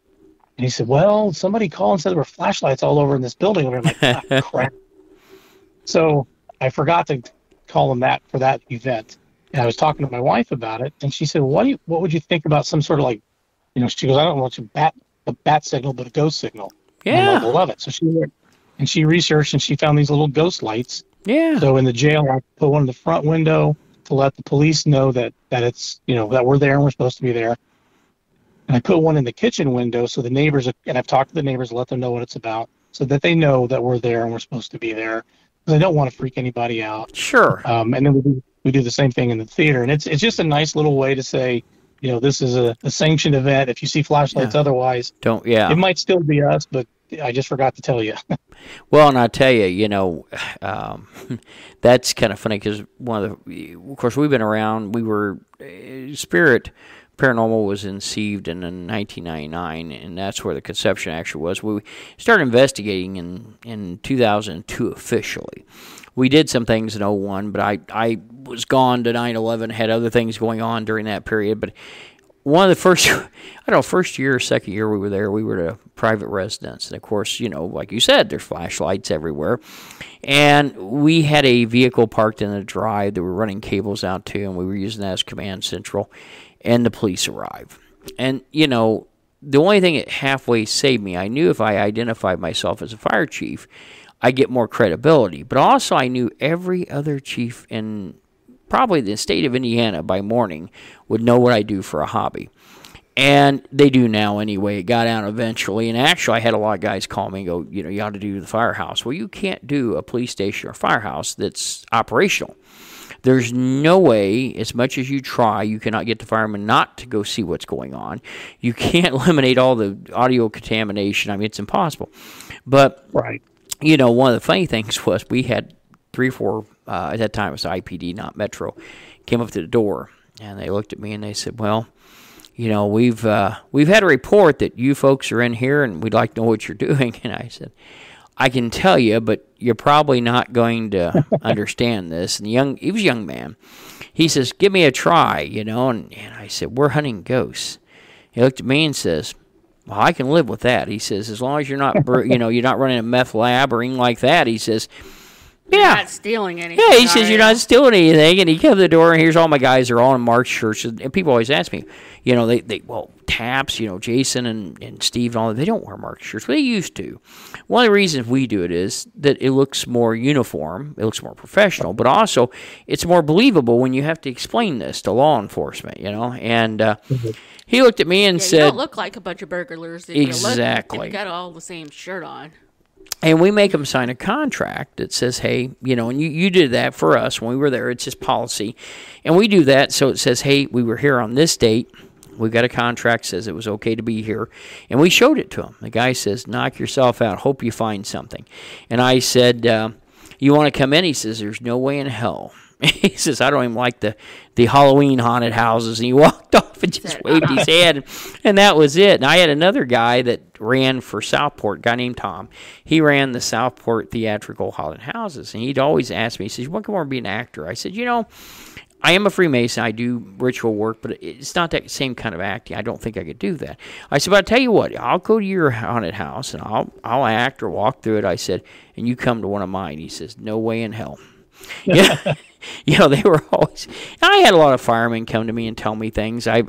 And he said, "Well, somebody called and said there were flashlights all over in this building." And I'm like, "Ah, crap." So I forgot to call him that for that event. And I was talking to my wife about it, and she said, what would you think about some sort of like, she goes, "I don't know what's a bat signal, but a ghost signal." And I'm like, Yeah. "I love it." So she went and she researched and she found these little ghost lights. Yeah. So in the jail, I put one in the front window to let the police know that it's, that we're there and we're supposed to be there. And I put one in the kitchen window so the neighbors, and I've talked to the neighbors, let them know what it's about so that they know that we're there and we're supposed to be there. Because I don't want to freak anybody out. Sure. And then we do the same thing in the theater. And it's just a nice little way to say, this is a sanctioned event. If you see flashlights otherwise, Yeah. it might still be us, but I just forgot to tell you. Well, and I tell you, that's kind of funny because of course, we've been around. We were Spirit Paranormal was conceived in 1999, and that's where the conception actually was. We started investigating in 2002 officially. We did some things in 2001, but I was gone to 9/11, had other things going on during that period. But one of the first year or second year we were there, we were at a private residence. And, of course, like you said, there's flashlights everywhere. And we had a vehicle parked in the drive that we were running cables out to, and we were using that as command central. And the police arrived. And, the only thing that halfway saved me, I knew if I identified myself as a fire chief, I'd get more credibility. But also I knew every other chief in probably the state of Indiana by morning would know what I do for a hobby. And they do now anyway. It got out eventually. And actually, I had a lot of guys call me and go, you ought to do the firehouse. Well, you can't do a police station or firehouse that's operational. There's no way, as much as you try, you cannot get the firemen not to go see what's going on. You can't eliminate all the audio contamination. I mean, it's impossible. But, Right. One of the funny things was we had 3 or 4, at that time it was IPD, not Metro, came up to the door, and they looked at me and they said, "Well, we've had a report that you folks are in here, and we'd like to know what you're doing." And I said, "I can tell you, but you're probably not going to understand this." And he was a young man. He says, "Give me a try, and I said, "We're hunting ghosts." He looked at me and says, "Well, I can live with that." He says, "As long as you're not, you're not running a meth lab or anything like that." He says, You're "Yeah." not stealing anything. Yeah, he says, are "You're you?" not stealing anything." And he comes to the door, and here's all my guys. They're all in Mark's shirts. And people always ask me, Taps, Jason and Steve and all that, they don't wear Mark's shirts. But they used to. One of the reasons we do it is that it looks more uniform. It looks more professional. But also, it's more believable when you have to explain this to law enforcement, And he looked at me and You said... don't look like a bunch of burglars. If Exactly. You got all the same shirt on. And we make them sign a contract that says, hey, and you did that for us when we were there. It's just policy. And we do that, so it says, hey, we were here on this date. We've got a contract that says it was okay to be here. And we showed it to him. The guy says, "Knock yourself out. Hope you find something." And I said, "You want to come in?" He says, "There's no way in hell." He says, "I don't even like the Halloween haunted houses." And he walked off and just waved his hand. And that was it. And I had another guy that ran for Southport, a guy named Tom. He ran the Southport theatrical haunted houses. And he'd always ask me, he says, "You want to come over and be an actor?" I said, I am a Freemason. I do ritual work, but it's not that same kind of acting. I don't think I could do that. I said, but I'll tell you what, I'll go to your haunted house, and I'll act or walk through it. I said, and you come to one of mine. He says, "No way in hell." Yeah. They were always... I had a lot of firemen come to me and tell me things. I'm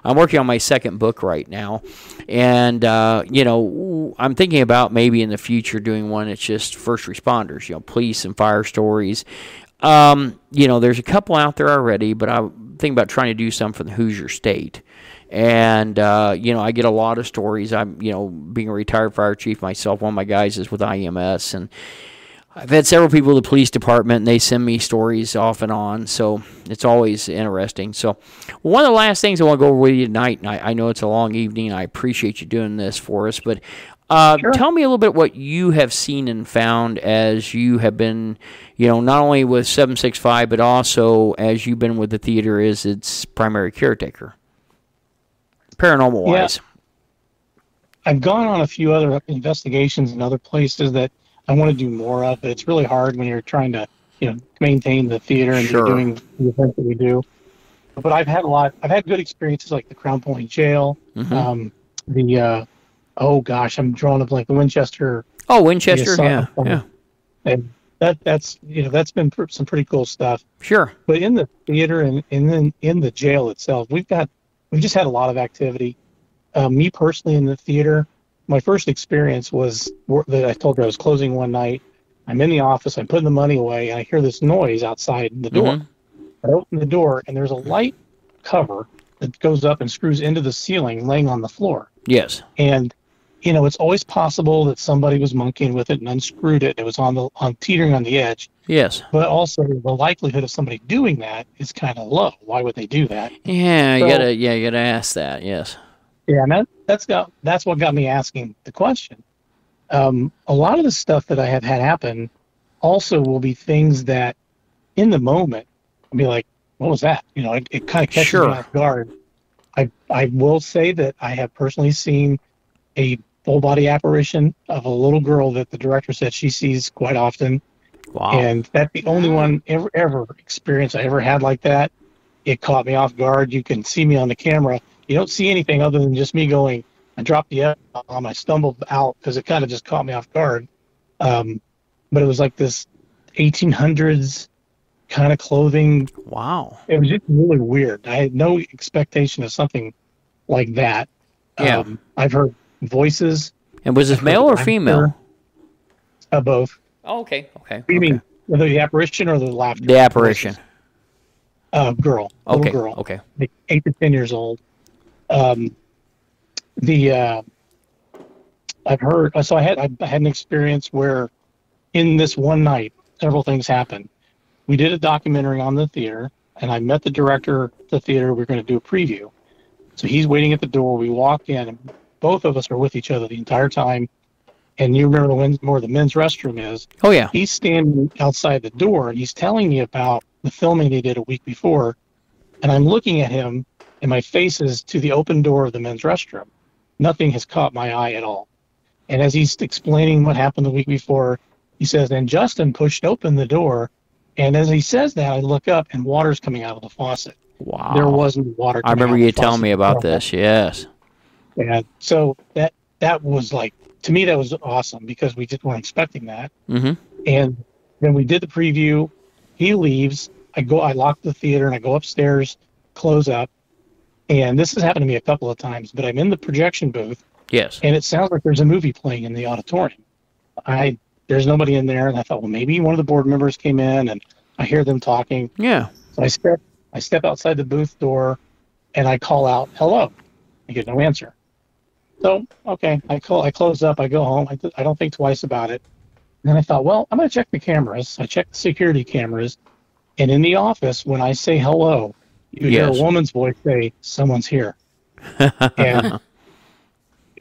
working on my second book right now, and, I'm thinking about maybe in the future doing one that's just first responders, police and fire stories. There's a couple out there already, but I'm thinking about trying to do some for the Hoosier State. And, I get a lot of stories. I'm, being a retired fire chief myself, one of my guys is with IMS, and I've had several people in the police department, and they send me stories off and on, so it's always interesting. So one of the last things I want to go over with you tonight, and I know it's a long evening, and I appreciate you doing this for us, but Sure. tell me a little bit what you have seen and found as you have been, not only with 765, but also as you've been with the theater as its primary caretaker, paranormal-wise. Yeah. I've gone on a few other investigations in other places that I want to do more of, but it's really hard when you're trying to, maintain the theater and Sure. you're doing the events that we do. But I've had good experiences like the Crown Point Jail, I'm drawing a blank, the Winchester. Oh, Winchester, the yeah. And that's been some pretty cool stuff. Sure. But in the theater and then in the jail itself, we've just had a lot of activity. Me personally in the theater, my first experience was that I told you I was closing one night. I'm in the office, I'm putting the money away, and I hear this noise outside the door. I open the door, and there's a light cover that goes up and screws into the ceiling, laying on the floor. Yes. And it's always possible that somebody was monkeying with it and unscrewed it. It was on teetering on the edge. Yes. But also the likelihood of somebody doing that is kind of low. Why would they do that? Yeah, you gotta ask that. Yes. Yeah, and that's what got me asking the question. A lot of the stuff that I have had happen also will be things that, in the moment, I'll be like, "What was that?" It kind of catches me off guard. I will say that I have personally seen a full body apparition of a little girl that the director said she sees quite often. Wow. And that's the only one ever experience I ever had like that. It caught me off guard. You can see me on the camera. You don't see anything other than just me going, I dropped the F-bomb, I stumbled out because it kind of just caught me off guard. But it was like this 1800s kind of clothing. Wow. It was just really weird. I had no expectation of something like that. Yeah. I've heard voices. And was this male or female? Both. Oh, okay. You mean the apparition or the laughter? The apparition. Girl. Okay. Little girl. Okay. Like 8 to 10 years old. I've heard. So I had an experience where, in this one night, several things happened. We did a documentary on the theater, and I met the director of the theater. We were going to do a preview. So he's waiting at the door. We walk in, and both of us are with each other the entire time. And you remember where the men's restroom is. Oh, yeah. He's standing outside the door, and he's telling me about the filming they did a week before. And I'm looking at him, and my face is to the open door of the men's restroom. Nothing has caught my eye at all. And as he's explaining what happened the week before, he says, and Justin pushed open the door. And as he says that, I look up, and water's coming out of the faucet. Wow. There wasn't water coming I remember out of you the telling faucet. me about this, yes. And so that was like, to me, that was awesome because we just weren't expecting that. Mm-hmm. And then we did the preview. He leaves. I lock the theater and I go upstairs, close up. And this has happened to me a couple of times, but I'm in the projection booth. Yes. And it sounds like there's a movie playing in the auditorium. There's nobody in there, and I thought, well, maybe one of the board members came in, and I hear them talking. Yeah. So I step outside the booth door, and I call out, hello. I get no answer. So, okay, I close up, I go home. I don't think twice about it. And then I thought, well, I'm going to check the cameras. I checked the security cameras, and in the office, when I say hello, you hear a woman's voice say, someone's here. And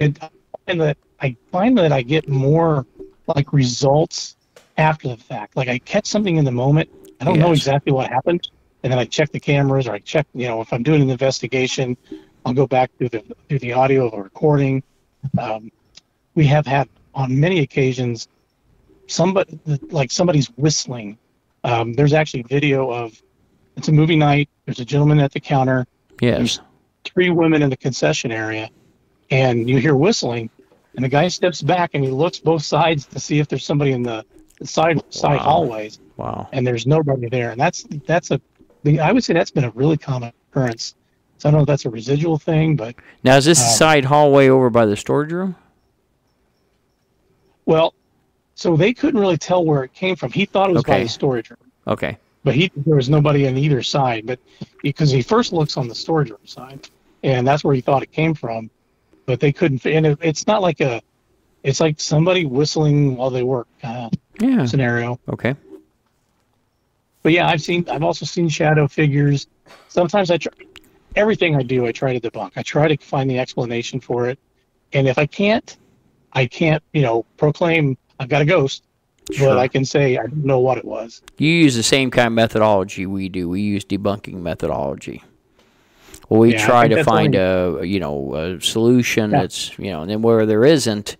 I find that I get more like results after the fact. Like I catch something in the moment. I don't know exactly what happened. And then I check the cameras, or I check, if I'm doing an investigation, I'll go back through the audio of a recording. We have had on many occasions somebody's whistling. There's actually video of, it's a movie night. There's a gentleman at the counter. Yes. There's 3 women in the concession area, and you hear whistling, and the guy steps back and he looks both sides to see if there's somebody in the side hallways. Wow. And there's nobody there. And I would say that's been a really common occurrence. So I don't know if that's a residual thing, but now is this the side hallway over by the storage room? Well, so they couldn't really tell where it came from. He thought it was by the storage room. Okay. But there was nobody on either side. But because he first looks on the storage room side, and that's where he thought it came from. But they couldn't. And it's not like it's like somebody whistling while they work Yeah. scenario. Okay. But yeah, I've also seen shadow figures. Sometimes everything I do, I try to debunk. I try to find the explanation for it. And if I can't, proclaim I've got a ghost, Sure. but I can say I don't know what it was. You use the same kind of methodology we do. We use debunking methodology. Well, we Yeah, I try think to that's find only- a solution Yeah. that's, and then where there isn't,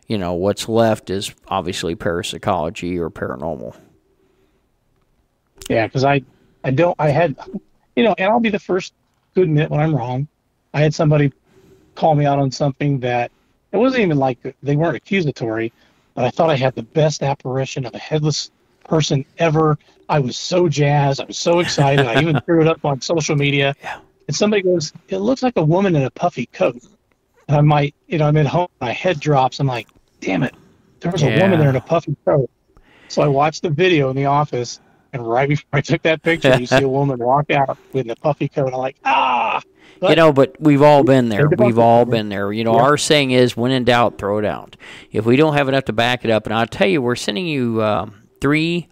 what's left is obviously parapsychology or paranormal. Yeah, because I had, and I'll be the first to admit when I'm wrong. I had somebody call me out on something that it wasn't even like they weren't accusatory, but I thought I had the best apparition of a headless person ever. I was so jazzed. I was so excited. I even threw it up on social media. Yeah. And somebody goes, "It looks like a woman in a puffy coat." And I'm at home, my head drops. I'm like, damn it, there was a woman there in a puffy coat. So I watched the video in the office, and right before I took that picture, you see a woman walk out with a puffy coat. I'm like, ah! But we've all been there. Think about We've it. all been there. Our saying is, when in doubt, throw it out. If we don't have enough to back it up, and I'll tell you, we're sending you 3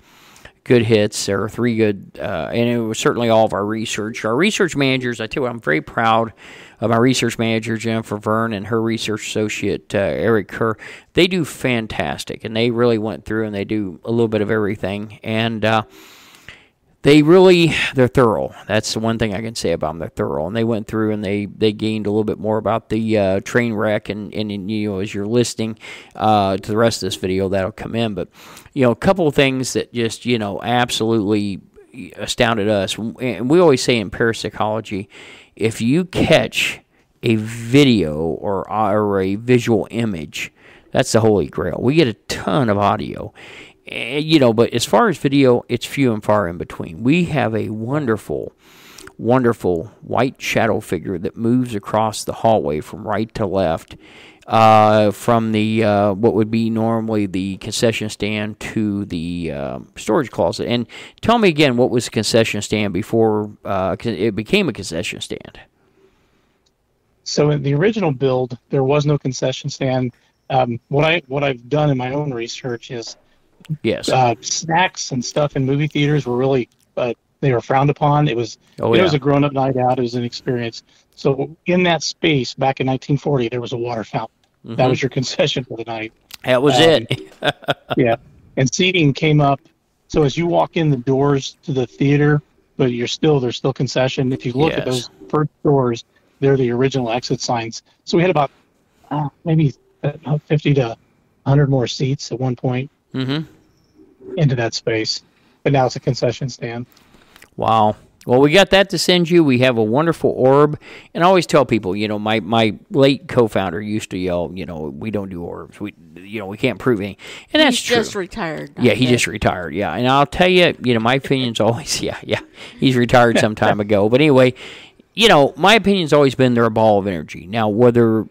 good hits or 3 good, and it was certainly all of our research. Our research managers, I tell you, I'm very proud of my research manager, Jennifer Verne, and her research associate, Eric Kerr. They do fantastic, and they really went through and they do a little bit of everything. And they're thorough. That's the one thing I can say about them. They're thorough. And they went through and they gained a little bit more about the train wreck. And as you're listening to the rest of this video, that'll come in. But, a couple of things that just, absolutely astounded us. And we always say in parapsychology, if you catch a video or a visual image, that's the holy grail. We get a ton of audio. But as far as video, it's few and far in between. We have a wonderful, wonderful white shadow figure that moves across the hallway from right to left, from the what would be normally the concession stand to the storage closet. And tell me again, what was the concession stand before it became a concession stand? So in the original build, there was no concession stand. What I've done in my own research is Yes. Snacks and stuff in movie theaters were really they were frowned upon. It was was a grown-up night out. It was an experience. So in that space back in 1940, there was a water fountain. Mm-hmm. That was your concession for the night. That was it. Yeah, and seating came up. So as you walk in the doors to the theater, but there's still concession. If you look at those first doors, they're the original exit signs. So we had about maybe 50 to 100 more seats at one point. Mm-hmm. Into that space, but now it's a concession stand. Wow. Well, we got that to send you. We have a wonderful orb, and I always tell people, my late co-founder used to yell, we don't do orbs. We can't prove anything, and that's true. He's just retired. Yeah, he just retired. Yeah, and I'll tell you, my opinion's always, he's retired some time ago. But anyway, my opinion's always been they're a ball of energy. Now, whether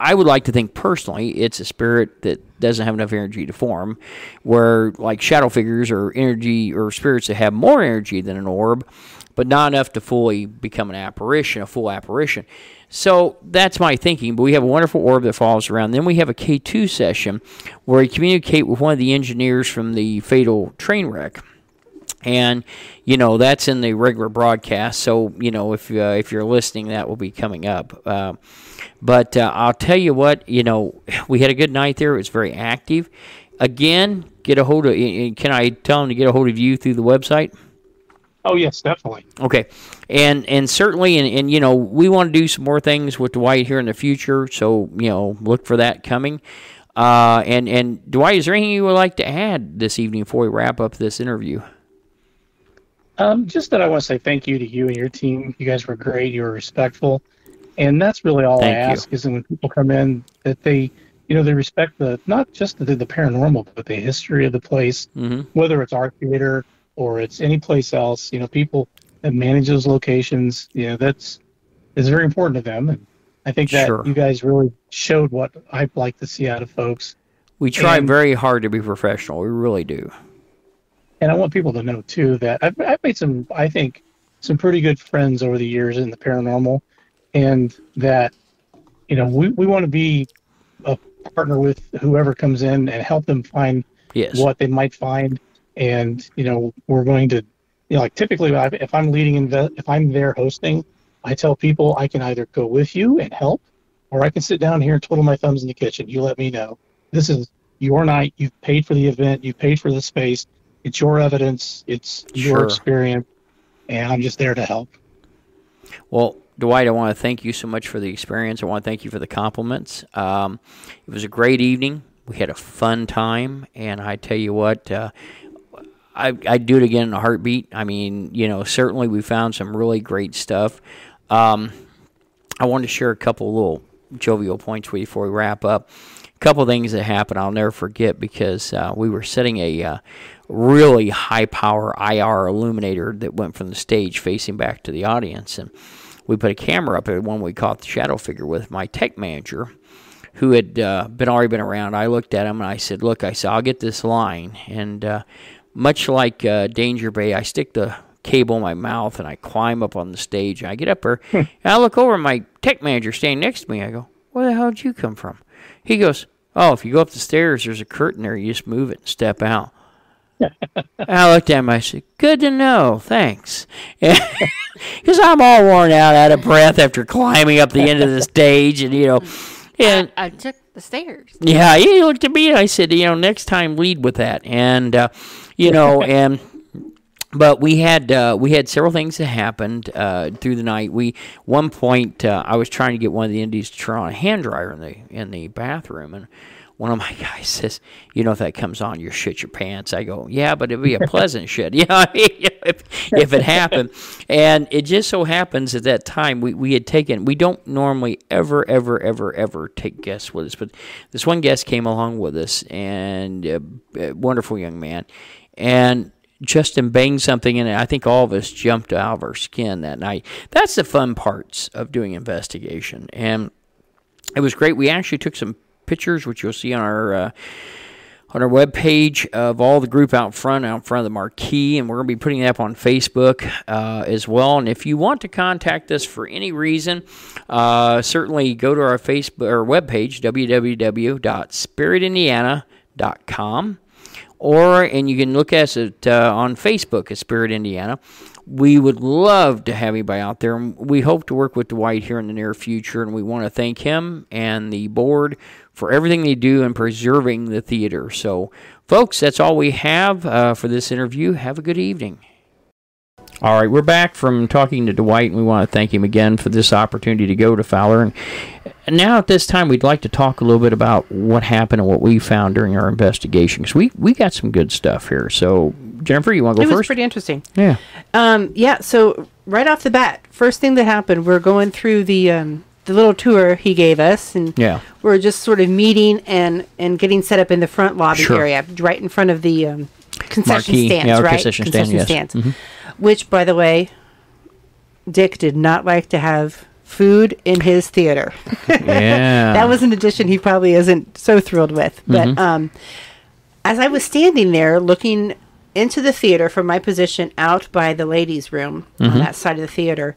I would like to think personally it's a spirit that doesn't have enough energy to form, where like shadow figures or energy or spirits that have more energy than an orb, but not enough to fully become a full apparition. So that's my thinking, but we have a wonderful orb that follows around. Then we have a K2 session where we communicate with one of the engineers from the fatal train wreck. And, that's in the regular broadcast. So, if you're listening, that will be coming up. But I'll tell you what, we had a good night there. It was very active. Again, get a hold of, can I tell them to get a hold of you through the website? Oh, yes, definitely. Okay. And certainly, and we want to do some more things with Dwight here in the future. So, look for that coming. And Dwight, is there anything you would like to add this evening before we wrap up this interview? Just that I want to say thank you to you and your team. You guys were great. You were respectful. And that's really all I ask is that when people come in that they respect not just the paranormal, but the history of the place, whether it's our theater or it's any place else, people that manage those locations, it's very important to them. And I think that you guys really showed what I'd like to see out of folks. We try very hard to be professional. We really do. And I want people to know, too, that I've made some pretty good friends over the years in the paranormal, and that, we want to be a partner with whoever comes in and help them find Yes. what they might find. And, we're going to, like typically if I'm if I'm there hosting, I tell people I can either go with you and help, or I can sit down here and twiddle my thumbs in the kitchen. You let me know. This is your night. You've paid for the event. You paid for the space. It's your evidence. It's your Sure. experience. And I'm just there to help. Well, Dwight, I want to thank you so much for the experience. I want to thank you for the compliments. It was a great evening. We had a fun time, and I tell you what, I'd do it again in a heartbeat. I mean, certainly we found some really great stuff. I wanted to share a couple little jovial points with you before we wrap up. A couple things that happened I'll never forget, because we were setting a really high-power IR illuminator that went from the stage facing back to the audience, and we put a camera up at one we caught the shadow figure with. My tech manager, who had already been around, I looked at him and I said, look, I'll get this line. And much like Danger Bay, I stick the cable in my mouth and I climb up on the stage. And I get up there and I look over, my tech manager standing next to me. I go, where the hell did you come from? He goes, oh, if you go up the stairs, there's a curtain there. You just move it and step out. I looked at him, I said, good to know, thanks. Because I'm all worn out of breath after climbing up the end of the stage, and, and I took the stairs. yeah, he looked at me and I said, next time lead with that. And, but we had several things that happened through the night. One point, I was trying to get one of the indies to turn on a hand dryer in the bathroom, and one of my guys says, if that comes on, you shit your pants. I go, yeah, but it'd be a pleasant shit, if it happened. And it just so happens at that time we had taken, we don't normally ever take guests with us, but this one guest came along with us, and a wonderful young man, and Justin banged something in it. I think all of us jumped out of our skin that night. That's the fun parts of doing investigation, and it was great. We actually took some pictures, which you'll see on our webpage, of all the group out front of the marquee, and we're going to be putting that up on Facebook as well. And if you want to contact us for any reason, certainly go to our Facebook or webpage, www.spiritindiana.com, and you can look at us on Facebook at Spirit Indiana. We would love to have anybody out there. We hope to work with Dwight here in the near future, and we want to thank him and the board for everything they do in preserving the theater. So, folks, that's all we have for this interview. Have a good evening. All right, we're back from talking to Dwight, and we want to thank him again for this opportunity to go to Fowler. And now at this time, we'd like to talk a little bit about what happened and what we found during our investigation, because we got some good stuff here. So, Jennifer, you want to go first? It was pretty interesting. Yeah. So right off the bat, first thing that happened, we're going through the little tour he gave us, and we're just sort of meeting and getting set up in the front lobby area, right in front of the concession stands, right? Concession stands. Mm-hmm. Which, by the way, Dick did not like to have food in his theater. Yeah. That was an addition he probably isn't so thrilled with. But as I was standing there looking into the theater from my position out by the ladies' room on that side of the theater,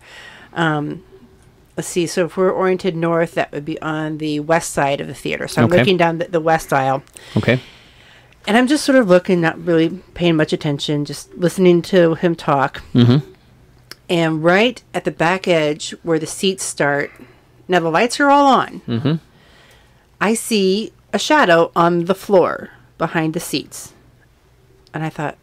let's see, so if we're oriented north, that would be on the west side of the theater. So I'm looking down the west aisle. Okay. And I'm just sort of looking, not really paying much attention, just listening to him talk. Mm-hmm. And right at the back edge where the seats start, now the lights are all on. Mm-hmm. I see a shadow on the floor behind the seats. And I thought,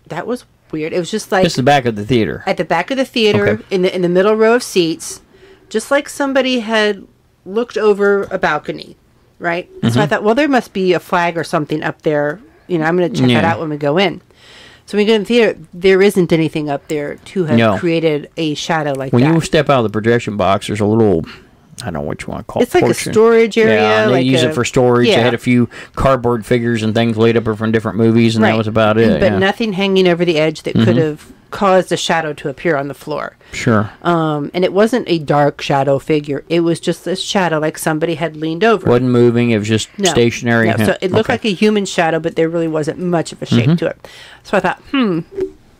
that was weird. It was just like... Just the back of the theater. At the back of the theater, in the middle row of seats, just like somebody had looked over a balcony, right? So I thought, well, there must be a flag or something up there. I'm going to check that out when we go in. So when we go in the theater, there isn't anything up there to have created a shadow like that. When you step out of the projection box, there's a little... I don't know what you want to call it. It's like a storage area. Yeah, and they use it for storage. They had a few cardboard figures and things laid up from different movies, and that was about it. But nothing hanging over the edge that could have caused a shadow to appear on the floor. Sure. And it wasn't a dark shadow figure. It was just this shadow like somebody had leaned over. Wasn't moving. It was just stationary. No. So it looked like a human shadow, but there really wasn't much of a shape to it. So I thought,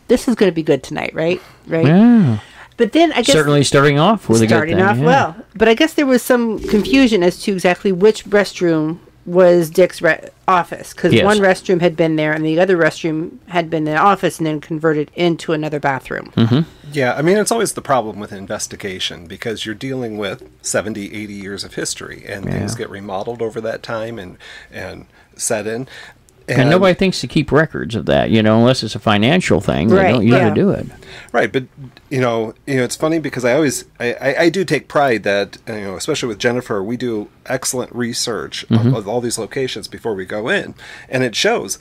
this is going to be good tonight, right? Right? Yeah. But then I guess Certainly starting off with a good starting thing. off yeah. well. But I guess there was some confusion as to exactly which restroom was Dick's office, because Yes. one restroom had been there and the other restroom had been the office and then converted into another bathroom. Yeah, I mean, it's always the problem with investigation because you're dealing with 70, 80 years of history, and things get remodeled over that time and set in. And nobody thinks to keep records of that, unless it's a financial thing. They Right, don't usually yeah. do it. Right, but it's funny because I do take pride that especially with Jennifer, we do excellent research of all these locations before we go in, and it shows.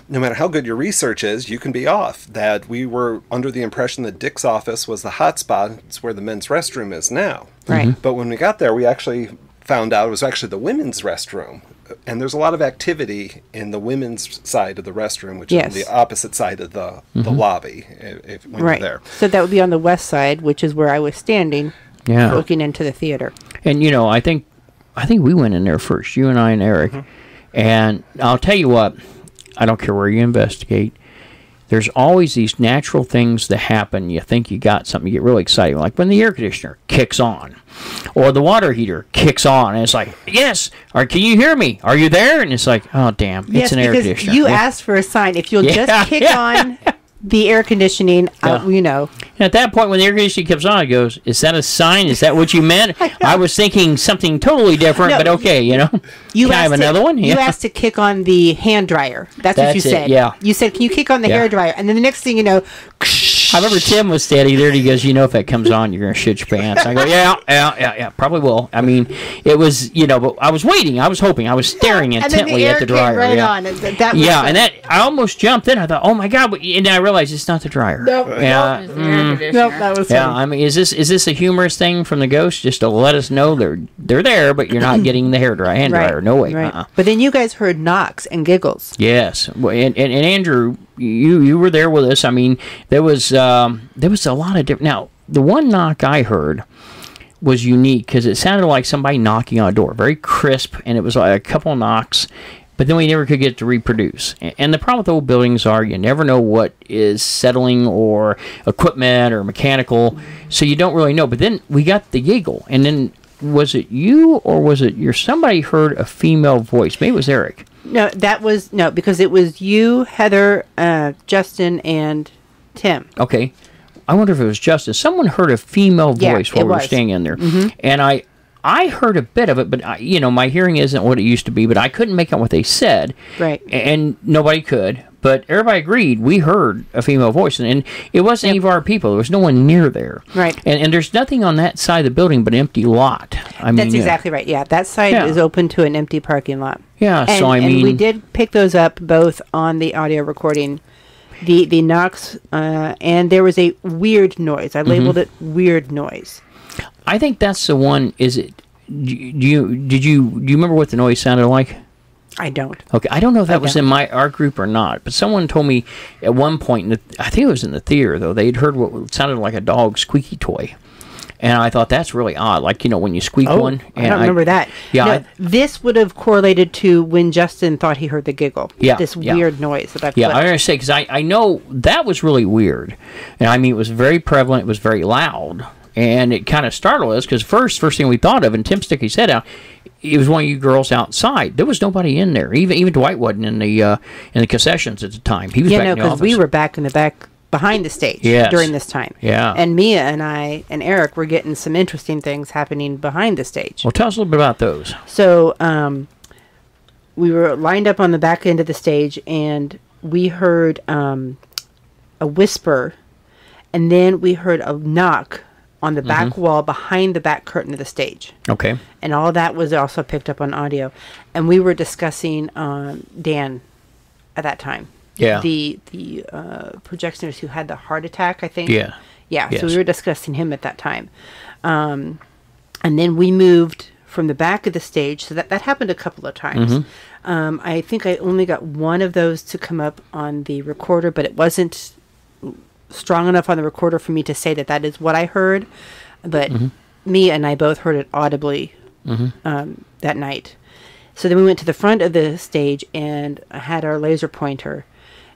No matter how good your research is, you can be off. That we were under the impression that Dick's office was the hot spot. It's where the men's restroom is now. Right. But when we got there, we actually found out it was actually the women's restroom. And there's a lot of activity in the women's side of the restroom, which Yes. is the opposite side of the lobby when Right. you're there. So that would be on the west side, which is where I was standing, Yeah. looking into the theater. And I think we went in there first, you and I and Eric. And I'll tell you what, I don't care where you investigate. There's always these natural things that happen. You think you got something, you get really excited. Like when the air conditioner kicks on, or the water heater kicks on, and it's like, yes, or can you hear me? Are you there? And it's like, oh, damn, it's an air because conditioner. you asked for a sign. If you'll just kick on the air conditioning, And at that point, when the air conditioning comes on, it goes, is that a sign? Is that what you meant? I was thinking something totally different, No, but okay, You Can I have another one? You asked to kick on the hand dryer. That's what you That's it, said. yeah. You said, can you kick on the hair dryer? And then the next thing you know, I remember Tim was standing there, and he goes, if that comes on, you're going to shit your pants. I go, yeah, probably will. I mean, it was, but I was waiting. I was hoping. I was staring and then the intently air at the came dryer. right yeah. on. And that was Yeah, and that I almost jumped in. I thought, "Oh my god!" And then I realized it's not the dryer. Nope. Yeah, It's the air conditioner. Nope, that was yeah. funny. I mean, is this a humorous thing from the ghost, just to let us know they're there, but you're not getting the hand dryer? No way. Right. But then you guys heard knocks and giggles. Yes, and Andrew, you were there with us. I mean, there was a lot of different. Now, the one knock I heard was unique because it sounded like somebody knocking on a door, very crisp, and it was like a couple knocks. But then we never could get to reproduce. And the problem with old buildings are you never know what is settling or equipment or mechanical, so you don't really know. But then we got the giggle, and then was it you or was it somebody heard a female voice? Maybe it was Eric. No, because it was you, Heather, Justin, and Tim. Okay. I wonder if it was Justin. Someone heard a female Yeah, voice while it we were was. staying in there. And I heard a bit of it, but my hearing isn't what it used to be, but I couldn't make out what they said. Right. And nobody could. But everybody agreed we heard a female voice, and it wasn't any of our people. There was no one near there. Right. And there's nothing on that side of the building but an empty lot. That's exactly right. Yeah, that side Yeah. is open to an empty parking lot. Yeah, And, so I mean... and we did pick those up both on the audio recording, the knocks, and there was a weird noise. I labeled it weird noise. I think that's the one. Is it? Do you remember what the noise sounded like? I don't. Okay, I don't know if that was don't. in our group or not, but someone told me at one point, I think it was in the theater though, they'd heard what sounded like a dog's squeaky toy. And I thought that's really odd, like, when you squeak one. I don't remember that. Yeah. No, this would have correlated to when Justin thought he heard the giggle. Yeah, This yeah. weird noise that I Yeah, flipped. I'm going to say, because I know that was really weird. And I mean, it was very prevalent, it was very loud. And it kind of startled us, because first thing we thought of, and Tim stuck his head out, it was one of you girls outside. There was nobody in there. Even Dwight wasn't in the concessions at the time. He was back in the because office. we were back in the back behind the stage Yes. during this time. Yeah. And Mia and I and Eric were getting some interesting things happening behind the stage. Well, tell us a little bit about those. So we were lined up on the back end of the stage, and we heard a whisper, and then we heard a knock on the back wall behind the back curtain of the stage. Okay. And all of that was also picked up on audio. And we were discussing Dan at that time. Yeah. The projectionist who had the heart attack, I think. Yeah. Yeah, Yes. so we were discussing him at that time. And then we moved from the back of the stage. So that happened a couple of times. I think I only got one of those to come up on the recorder, but it wasn't strong enough on the recorder for me to say that is what I heard. But Mia and I both heard it audibly that night. So then we went to the front of the stage and had our laser pointer.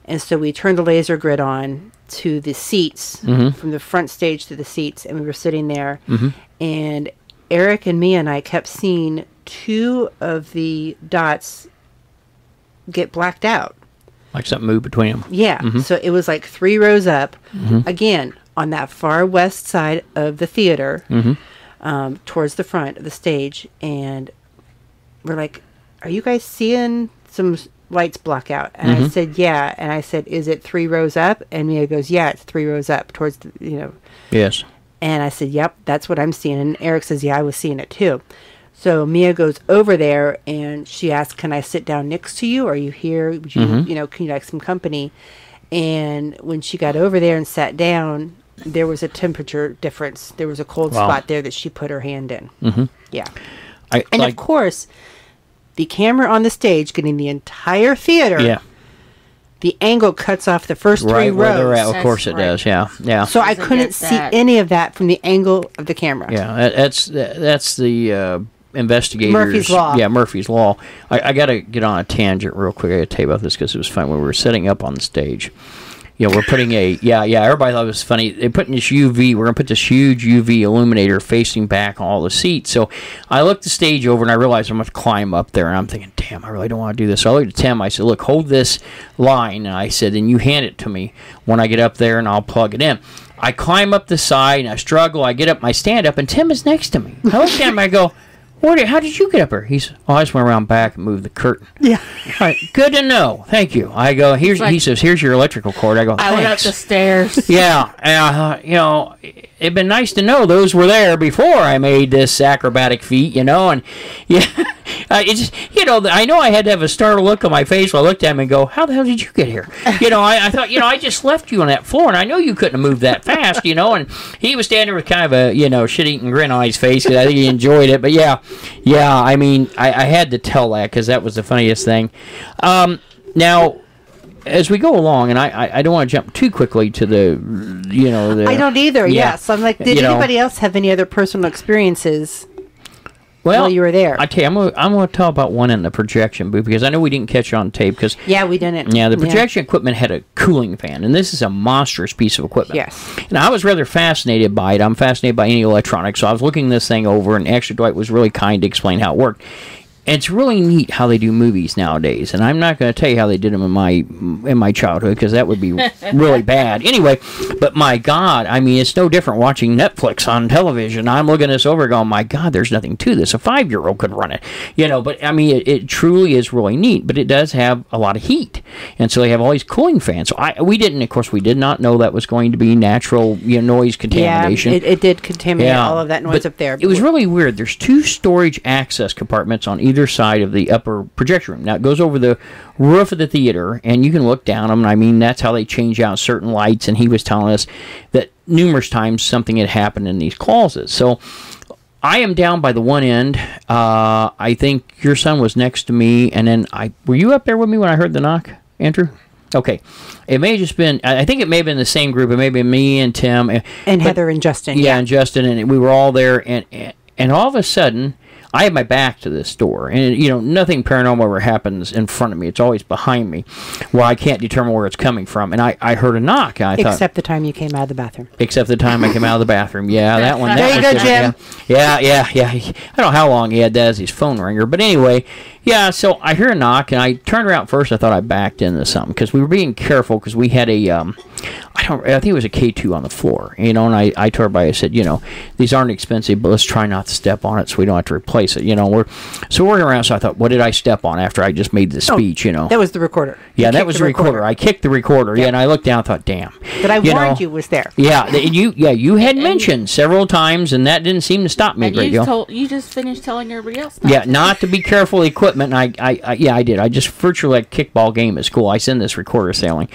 And so we turned the laser grid on, to the seats, from the front stage to the seats, and we were sitting there, and Eric and Mia and I kept seeing two of the dots get blacked out. Like something moved between them. Yeah. So it was like 3 rows up, again, on that far west side of the theater, towards the front of the stage. And we're like, are you guys seeing some lights block out? And I said, yeah. And I said, is it 3 rows up? And Mia goes, yeah, it's 3 rows up towards the, Yes. And I said, yep, that's what I'm seeing. And Eric says, yeah, I was seeing it too. So Mia goes over there and she asks, can I sit down next to you? Are you here? Would you, can you like some company? And when she got over there and sat down, there was a temperature difference. There was a cold spot there that she put her hand in. Yeah. And of course, the camera on the stage getting the entire theater. Yeah. The angle cuts off the first 3 right rows. where they're at. Of course it does. Yeah. Yeah. So I couldn't see any of that from the angle of the camera. Yeah. That's the investigators. Murphy's Law. Yeah, Murphy's Law. I got to get on a tangent real quick. I got to tell you about this because it was fun when we were setting up on the stage. We're putting everybody thought it was funny. They put in this UV. We're going to put this huge UV illuminator facing back all the seats. So I looked the stage over and I realized I'm going to climb up there. And I'm thinking, damn, I really don't want to do this. So I looked at Tim. I said, look, hold this line. And I said, and you hand it to me when I get up there and I'll plug it in. I climb up the side and I struggle. I get up, I stand up, and Tim is next to me. I look at him and I go, how did you get up here? He said, I just went around back and moved the curtain. Yeah. All right, good to know. Thank you. I go, he says, here's your electrical cord. I go, I went up the stairs. Yeah. And I thought, it'd been nice to know those were there before I made this acrobatic feat, and yeah. It's just, I know I had to have a startled look on my face when I looked at him and go, how the hell did you get here? I thought, I just left you on that floor, and I know you couldn't have moved that fast, and he was standing there with kind of a, shit-eating grin on his face, because I think he enjoyed it. But yeah, I mean, I had to tell that, because that was the funniest thing. Now, as we go along, and I don't want to jump too quickly to the, I don't either, yeah. yes. I'm like, did anybody else have any other personal experiences while you were there? I tell you, I'm going to tell about one in the projection booth, because I know we didn't catch it on tape. Because yeah, we didn't. Yeah, the projection equipment had a cooling fan, and this is a monstrous piece of equipment. Yes. And I was rather fascinated by it. I'm fascinated by any electronics, so I was looking this thing over, and actually Dwight was really kind to explain how it worked. And it's really neat how they do movies nowadays, and I'm not going to tell you how they did them in my childhood, because that would be really bad. Anyway, but my God, I mean, it's no different watching Netflix on television. I'm looking this over going, my God, there's nothing to this. A 5-year-old could run it. But I mean, it truly is really neat, but it does have a lot of heat, and so they have all these cooling fans. So we did not know that was going to be natural noise contamination. Yeah, it did contaminate all of that noise but up there. It was really weird. There's 2 storage access compartments on either side of the upper projection room. Now, it goes over the roof of the theater, and you can look down them. I mean, that's how they change out certain lights, and he was telling us that numerous times something had happened in these closets. So I am down by the one end. I think your son was next to me, and then were you up there with me when I heard the knock, Andrew? Okay. It may have just been, I think it may have been the same group. It may have been me and Tim. And Heather and Justin. Yeah, and Justin, and we were all there, and all of a sudden, I have my back to this door, and nothing paranormal ever happens in front of me. It's always behind me, where I can't determine where it's coming from. And I heard a knock. And I thought, except the time you came out of the bathroom. Except the time I came out of the bathroom. Yeah, that one. There you go, Jim. Yeah. I don't know how long he had that as his phone ringer, but anyway, yeah. So I hear a knock, and I turned around first. I thought I backed into something because we were being careful because we had a I think it was a K2 on the floor, and I told everybody, I said, these aren't expensive, but let's try not to step on it so we don't have to replace it, we're working around, so I thought, what did I step on after I just made the speech, That was the recorder. Yeah, that was the recorder. I kicked the recorder, and I looked down and thought, damn. But I warned you was there. Yeah, you had mentioned several times, and that didn't seem to stop me a great deal. You just finished telling everybody else. Yeah, not to be careful with equipment, and I did. I just virtually like kickball game at school. I send this recorder sailing,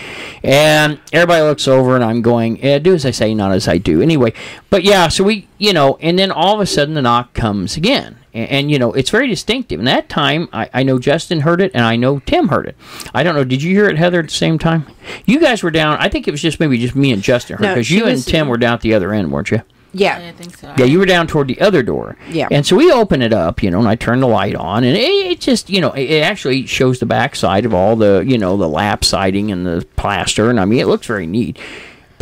and everybody looks over, and I'm going, do as I say, not as I do. Anyway, but yeah, so we, and then all of a sudden the knock comes again. And it's very distinctive. And that time, I know Justin heard it, and I know Tim heard it. I don't know, did you hear it, Heather, at the same time? You guys were down, I think it was just me and Justin heard it, because you and Tim were down at the other end, weren't you? Yeah. I think so. Yeah, you were down toward the other door. Yeah. And so we open it up, and I turn the light on, and it just, it actually shows the back side of all the, the lap siding and the plaster, and I mean, it looks very neat.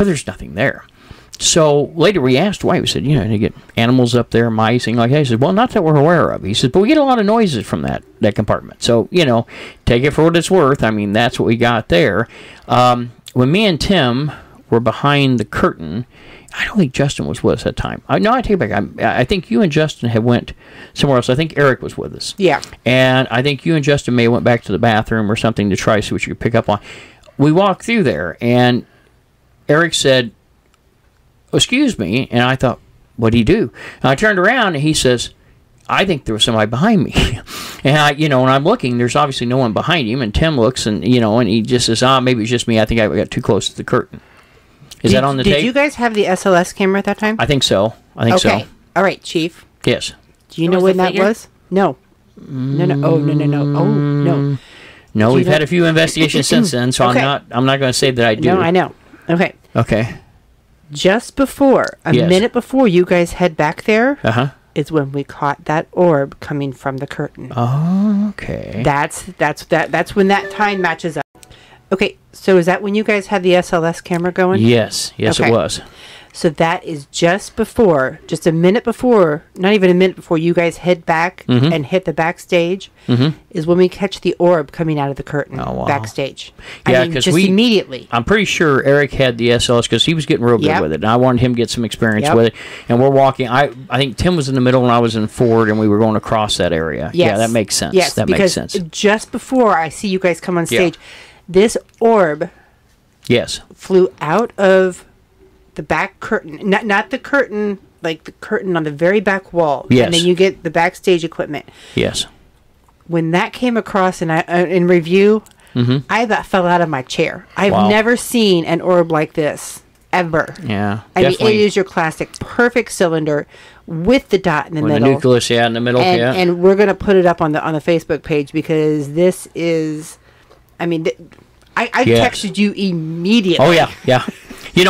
but there's nothing there. So later we asked why. We said, they get animals up there, mice, and like that. He said, well, not that we're aware of. He said, but we get a lot of noises from that compartment. So, take it for what it's worth. I mean, that's what we got there. When me and Tim were behind the curtain, I don't think Justin was with us at that time. No, I take it back. I think you and Justin had went somewhere else. I think Eric was with us. Yeah. And I think you and Justin may have went back to the bathroom or something to try to see what you could pick up on. We walked through there, and Eric said, excuse me, and I thought, what'd he do? And I turned around, and he says, I think there was somebody behind me. And when I'm looking, there's obviously no one behind him, and Tim looks, and, and he just says, maybe it's just me. I think I got too close to the curtain. Is that on the tape? Did you guys have the SLS camera at that time? I think so. Okay. All right, Chief. Yes. Do you know when that was? No. No. Oh, no. Oh, no. No, we've had a few investigations since then, so okay. I'm not going to say that I do. No, I know. Okay. Okay. Just before, a minute before you guys head back there, is when we caught that orb coming from the curtain. Oh, okay. That's when that time matches up. Okay, so is that when you guys had the SLS camera going? Yes, okay. It was. So that is just a minute before, not even a minute before you guys head back and hit the backstage, is when we catch the orb coming out of the curtain backstage. Yeah, because immediately. I'm pretty sure Eric had the SLS because he was getting real good with it, and I wanted him to get some experience with it. And we're walking. I think Tim was in the middle and I was in forward, and we were going across that area. Yes. Yeah, that makes sense. Yes, that makes sense. Just before I see you guys come on stage, this orb flew out of the back curtain, not the curtain, like the curtain on the very back wall. Yes. And then you get the backstage equipment. Yes. When that came across and in review, I about fell out of my chair. I've never seen an orb like this, ever. Yeah. I mean, it is your classic perfect cylinder with the dot in the middle. The nucleus, in the middle, And we're going to put it up on the Facebook page because this is, I mean, I texted you immediately. Oh, yeah.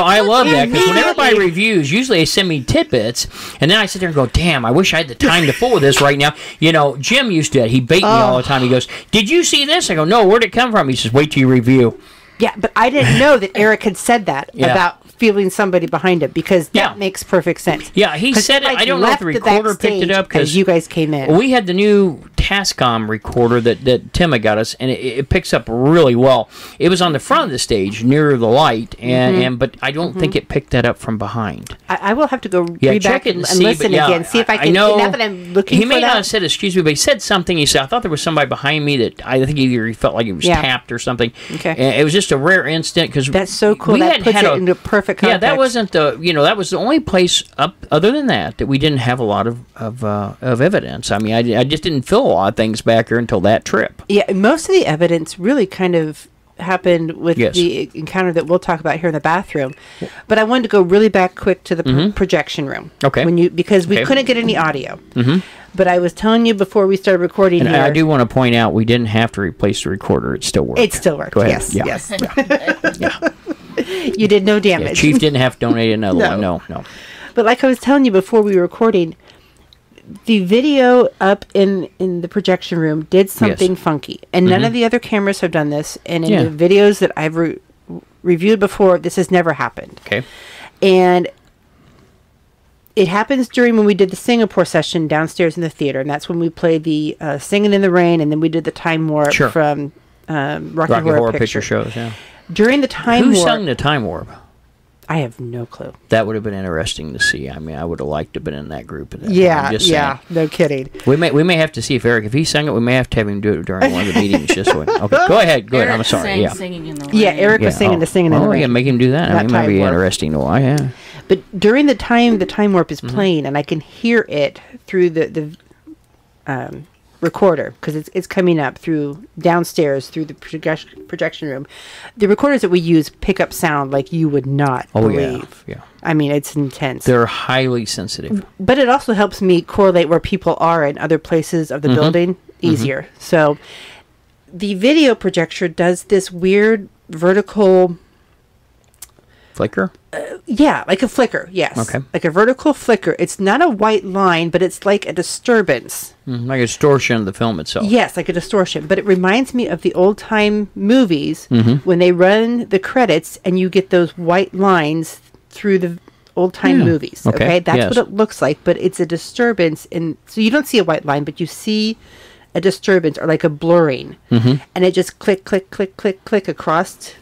I love that because when everybody reviews, usually they send me tidbits, and then I sit there and go, damn, I wish I had the time to fool with this right now. Jim used to, he bait me all the time. He goes, did you see this? I go, no, where'd it come from? He says, wait till you review. Yeah, but I didn't know that Eric had said that about feeling somebody behind it because that makes perfect sense. Yeah, he said it. I don't know if the recorder picked it up because you guys came in. We had the new Tascom recorder that Tim had got us, and it picks up really well. It was on the front of the stage near the light, but I don't think it picked that up from behind. I will have to go read back and listen again, see if I can. Now that I'm looking he for may that. not have said excuse me, but he said something. He said, I thought there was somebody behind me that I think either he felt like he was tapped or something. Okay. And it was just a rare instant because that's so cool. That puts it into perfect context. Yeah, that wasn't that was the only place up other than that we didn't have a lot of evidence. I mean, I just didn't feel a lot of things back here until that trip. Yeah, most of the evidence really kind of happened with the encounter that we'll talk about here in the bathroom. But I wanted to go really back quick to the projection room. Okay. Because we couldn't get any audio. But I was telling you before we started recording here. I do want to point out we didn't have to replace the recorder. It still worked. It still worked. Go ahead. Yes. You did no damage. Chief didn't have to donate another one. No. But like I was telling you before we were recording, the video up in the projection room did something funky. And none of the other cameras have done this. And in the videos that I've reviewed before, this has never happened. Okay. And it happens during when we did the Singapore session downstairs in the theater. And that's when we played the Singing in the Rain. And then we did the Time Warp from Rocky Horror Picture Shows, yeah. During the Time Warp... Who sung the Time Warp? I have no clue. That would have been interesting to see. I mean, I would have liked to have been in that group. At that time. No kidding. We may have to see if he sang it. We may have to have him do it during one of the meetings. Just so okay, go ahead. I'm sorry. Singing in the Rain. Yeah, Eric was singing the Singing in the Rain. Yeah, make him do that. I mean, it might be interesting to watch. Yeah. But during the Time Warp is playing, and I can hear it through the recorder because it's coming up through downstairs through the projection room. The recorders that we use pick up sound like you would not believe. Yeah. I mean, it's intense. They're highly sensitive. But it also helps me correlate where people are in other places of the building easier. So the video projector does this weird vertical flicker? Yeah, like a flicker, yes. Okay. Like a vertical flicker. It's not a white line, but it's like a disturbance. Like a distortion of the film itself. Yes, like a distortion. But it reminds me of the old-time movies Mm-hmm. when they run the credits and you get those white lines through the old-time movies. Okay, Okay? That's yes. what it looks like, but it's a disturbance. So you don't see a white line, but you see a disturbance or like a blurring. Mm-hmm. And it just click, click, click, click, click across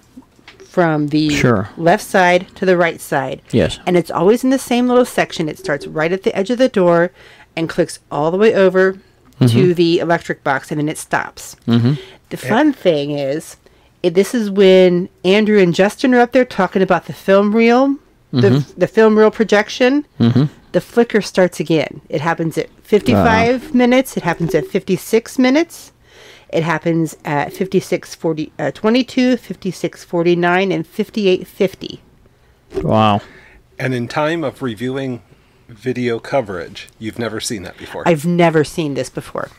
from the Sure. left side to the right side. Yes. And it's always in the same little section. It starts right at the edge of the door and clicks all the way over to the electric box, and then it stops. The fun thing is, this is when Andrew and Justin are up there talking about the film reel, the film reel projection. The flicker starts again. It happens at 55 minutes. It happens at 56 minutes. It happens at 22, 56:49, and 58:50. Wow. And in time of reviewing video coverage, you've never seen that before. I've never seen this before.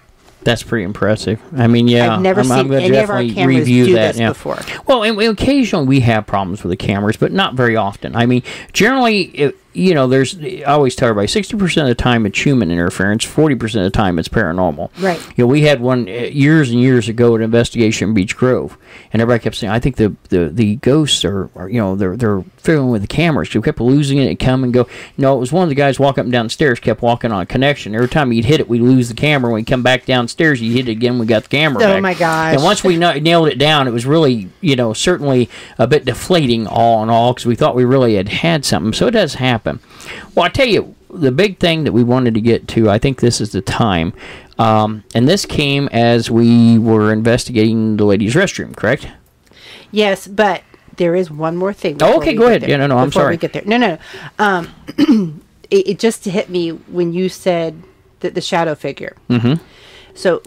That's pretty impressive. I mean, yeah. I've never I'm seen gonna any of our definitely cameras review do that, this yeah. before. Well, and occasionally we have problems with the cameras, but not very often. I mean, generally, I always tell everybody, 60% of the time it's human interference, 40% of the time it's paranormal. Right. We had one years and years ago at Investigation Beach Grove, and everybody kept saying, I think the ghosts are they're fiddling with the cameras. We kept losing it and come and go. No, it was one of the guys walking up and down the stairs, kept walking on a connection. Every time he'd hit it, we'd lose the camera. When we come back downstairs, he'd hit it again, we got the camera back. Oh my gosh. And once we nailed it down, it was really, certainly a bit deflating all in all, because we thought we really had something. So it does happen. Well, I tell you, the big thing that we wanted to get to, I think this is the time, and this came as we were investigating the ladies' restroom, correct? Yes, but there is one more thing. Oh, okay, go ahead. There. Yeah, no, I'm Before sorry. we get there. No. It just hit me when you said that the shadow figure. Mm-hmm. So,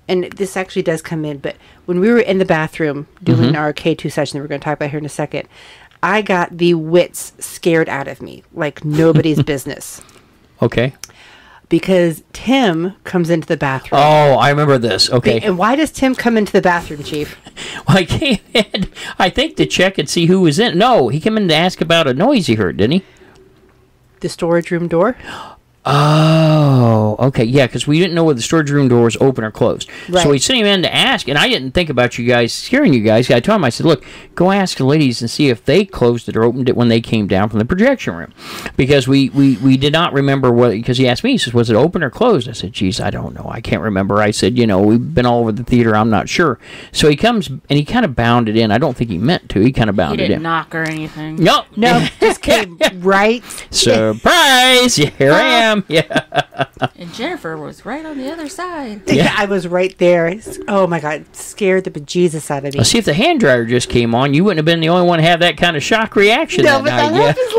and this actually does come in, but when we were in the bathroom doing our K2 session that we're going to talk about here in a second, I got the wits scared out of me like nobody's business. Okay. Because Tim comes into the bathroom. Oh, I remember this. Okay. And why does Tim come into the bathroom, Chief? Well, I came in, I think, to check and see who was in. No, he came in to ask about a noise he heard, didn't he? The storage room door? Oh, okay, yeah, because we didn't know whether the storage room door was open or closed. Right. So we sent him in to ask, and I didn't think about you guys, scaring you guys. I told him, I said, look, go ask the ladies and see if they closed it or opened it when they came down from the projection room. Because we did not remember what, because he asked me, he says, was it open or closed? I said, geez, I don't know. I can't remember. I said, we've been all over the theater. I'm not sure. So he comes, and he kind of bounded in. I don't think he meant to. He kind of He bounded didn't in. knock or anything. No. Just came right. Surprise! Here I am. Yeah. And Jennifer was right on the other side. Yeah, I was right there. Oh my God, scared the bejesus out of me. Now, see, if the hand dryer just came on, you wouldn't have been the only one to have that kind of shock reaction No, that but night. that happens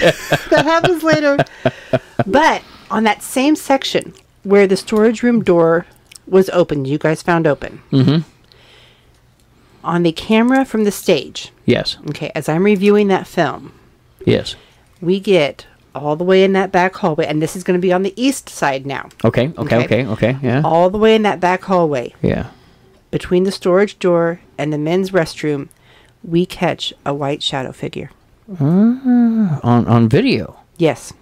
later. That happens later. But on that same section where the storage room door was open, you guys found open. Mm-hmm. On the camera from the stage, Yes. okay, as I'm reviewing that film, Yes. we get all the way in that back hallway, and this is going to be on the east side now. Okay. Yeah. All the way in that back hallway, Yeah. between the storage door and the men's restroom, we catch a white shadow figure. On video. Yes.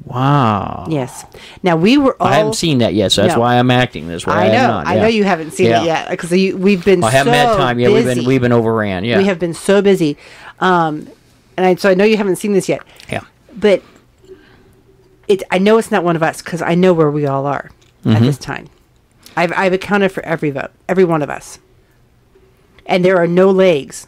Wow. Yes. Now we were all. I haven't seen that yet, so that's No. why I'm acting this way. I know. am not, I yeah. know you haven't seen Yeah. it yet because we've been. I haven't had time. Yeah, busy. we've been overran. Yeah. We have been so busy, so I know you haven't seen this yet. Yeah. But I know it's not one of us because I know where we all are at this time. I've accounted for every one of us, and there are no legs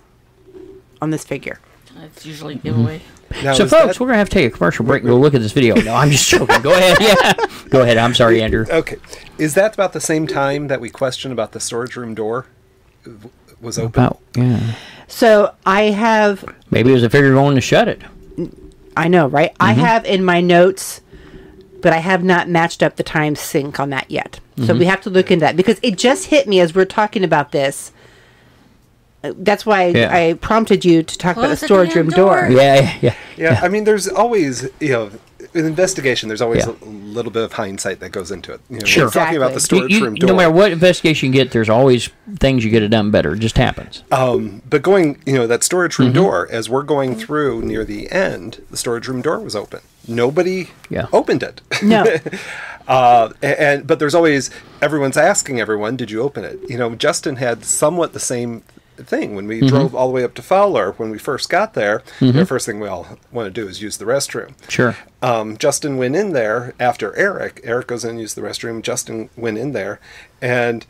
on this figure. That's usually a giveaway. Now, So, is folks, that- we're gonna have to take a commercial break and go look at this video. No, I'm just joking. Go ahead. Yeah. Go ahead. I'm sorry, Andrew. Okay. Is that about the same time that we questioned about the storage room door was open? Yeah. So I have. Maybe it was a figure going to shut it. I know, right? I have in my notes, but I have not matched up the time sync on that yet. So we have to look into that because it just hit me as we're talking about this. That's why Yeah. I prompted you to talk about Close the the storage damn room door. door. Yeah. Yeah, I mean, there's always, in investigation, there's always Yeah. a little bit of hindsight that goes into it. You know, Sure. we're talking about the storage room door. No matter what investigation you get, there's always things you get it done better. It just happens. But going, that storage room door, as we're going through near the end, the storage room door was open. Nobody opened it. No. But there's always, everyone's asking everyone, did you open it? Justin had somewhat the same thing when we drove all the way up to Fowler. When we first got there, the first thing we all want to do is use the restroom. Sure. Justin went in there after Eric goes in and used the restroom. Justin went in there and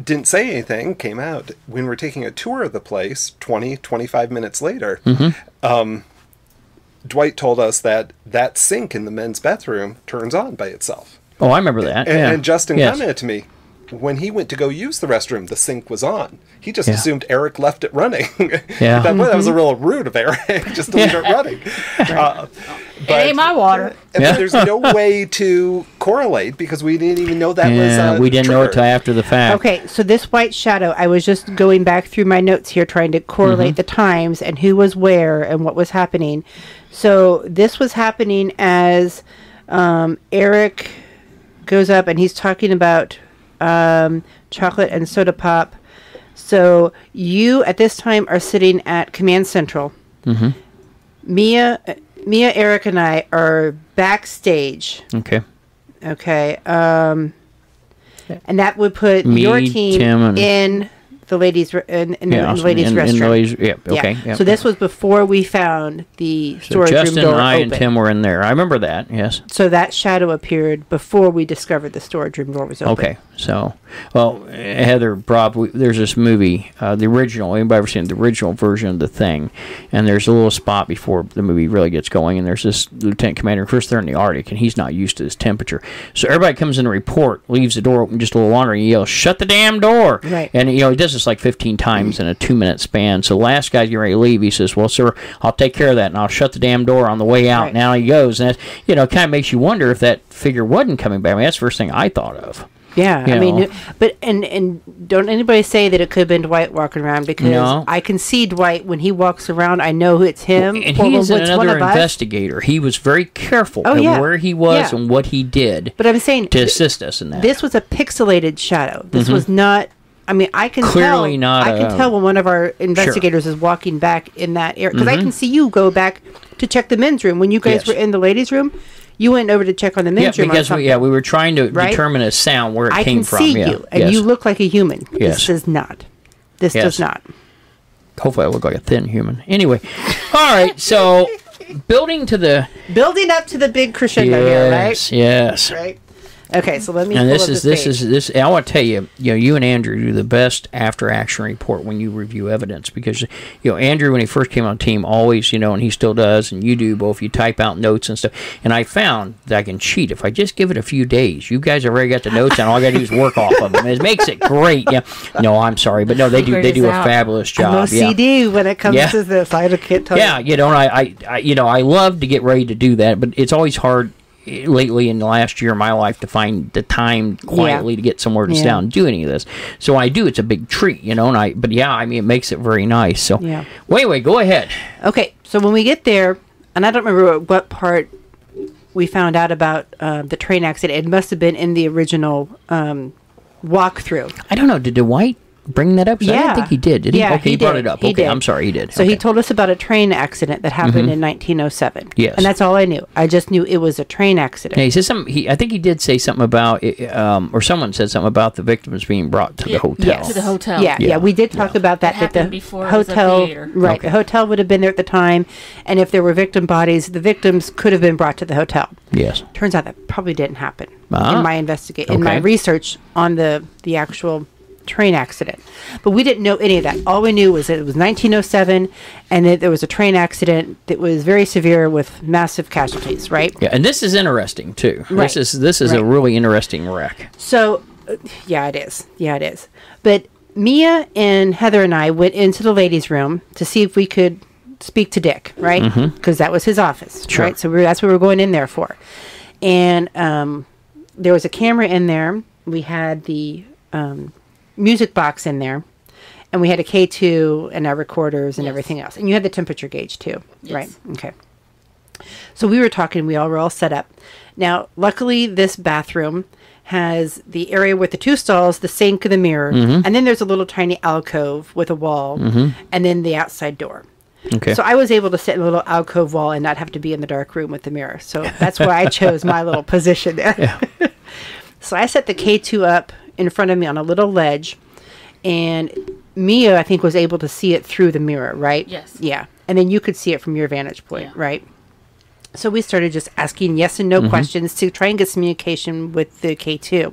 didn't say anything, came out. When we're taking a tour of the place 25 minutes later, Dwight told us that sink in the men's bathroom turns on by itself. Oh, I remember that. And Justin commented to me, when he went to go use the restroom, the sink was on. He just assumed Eric left it running. Yeah. That was a real rude of Eric, just to leave it running. It ain't my water. And there's no way to correlate because we didn't even know that was we didn't know it triggered. till after the fact. Okay, so this white shadow, I was just going back through my notes here trying to correlate the times and who was where and what was happening. So this was happening as Eric goes up and he's talking about chocolate and soda pop. So you at this time are sitting at Command Central. Mia, Eric, and I are backstage. Okay. Okay. And that would put Me, your team Tim, and- in the ladies' in the ladies' in restroom. the ladies, okay. Yeah. Yep. So this was before we found the So storage Justin room door and I open. and Tim were in there. I remember that. Yes. So that shadow appeared before we discovered the storage room door was open. Okay. So, well, Heather, there's this movie, the original. Anybody ever seen the original version of The Thing? And there's a little spot before the movie really gets going, and there's this lieutenant commander. First, they're in the Arctic, and he's not used to this temperature. So everybody comes in to report, leaves the door open just a little longer, and he yells, "Shut the damn door!" Right. And he does this like 15 times in a 2-minute span. So the last guy's getting ready to leave. He says, "Well, sir, I'll take care of that, and I'll shut the damn door on the way out." Right. Now he goes, and that, kind of makes you wonder if that figure wasn't coming back. I mean, that's the first thing I thought of. Yeah, You I mean, know. but and don't anybody say that it could have been Dwight walking around because No. I can see Dwight when he walks around. I know it's him. And or he is when it's one another of us. investigator. He was very careful Oh, of yeah. where he was Yeah. and what he did But I'm saying to assist us in that. this was a pixelated shadow. This was not. I mean, I can Clearly tell. not I can a- tell when one of our investigators is walking back in that area because I can see you go back to check the men's room when you guys Yes. were in the ladies' room. You went over to check on the yeah, men's room. because we were trying to Right? determine a sound where it I came can from. see Yeah. you, and Yes. you look like a human. Yes. This does not. This Yes. does not. Hopefully, I look like a thin human. Anyway, all right. So, building to the Building up to the big crescendo here, right? yes. Right. Okay, so let me. And pull this up is the page. this. I want to tell you, you and Andrew do the best after action report when you review evidence because Andrew when he first came on team always and he still does, and you do both. You type out notes and stuff. And I found that I can cheat if I just give it a few days. You guys have already got the notes, and all I got to do is work off of them. It makes it great. Yeah. No, I'm sorry, but no, they do. They do a fabulous job. I'm OCD when it comes Yeah. to this. I can't tell Yeah, you. I love to get ready to do that, but it's always hard lately in the last year of my life to find the time quietly to get somewhere to sit down and do any of this. So I do. It's a big treat, but it makes it very nice. So anyway, go ahead. Okay, so when we get there, and I don't remember what part we found out about the train accident. It must have been in the original walkthrough. I don't know. Did Dwight bring that up? 'Cause I didn't think he did. Did he? Yeah, Okay, he brought it up. He Okay, did. I'm sorry, he did. So Okay. he told us about a train accident that happened in 1907. Yes. And that's all I knew. I just knew it was a train accident. Yeah, he said something. I think he did say something about, or someone said something about the victims being brought to the hotel. Yes. To the hotel. Yeah, we did talk about that. It That the happened before it was a hotel, theater. right? Okay. The hotel would have been there at the time, and if there were victim bodies, the victims could have been brought to the hotel. Yes. Turns out that probably didn't happen Ah. in my in my Okay. research on the actual train accident. But we didn't know any of that. All we knew was that it was 1907, and that there was a train accident that was very severe with massive casualties. Right. Yeah, and this is interesting too. Right. This is a Right. really interesting wreck. So, yeah, it is. Yeah, it is. But Mia and Heather and I went into the ladies' room to see if we could speak to Dick, right? Because that was his office, Sure. right? So that's what we were going in there for. And there was a camera in there. We had the music box in there. And we had a K2 and our recorders and everything else. And you had the temperature gauge too, Yes. right? Okay. So we were talking, we all were all set up. Now, luckily, this bathroom has the area with the 2 stalls, the sink, and the mirror, and then there's a little tiny alcove with a wall, and then the outside door. Okay. So I was able to sit in a little alcove wall and not have to be in the dark room with the mirror. So that's why I chose my little position there. Yeah. So I set the K2 up in front of me on a little ledge, and Mia, I think, was able to see it through the mirror, right? Yes. Yeah. And then you could see it from your vantage point, Yeah. right? So we started just asking yes and no questions to try and get some communication with the K2.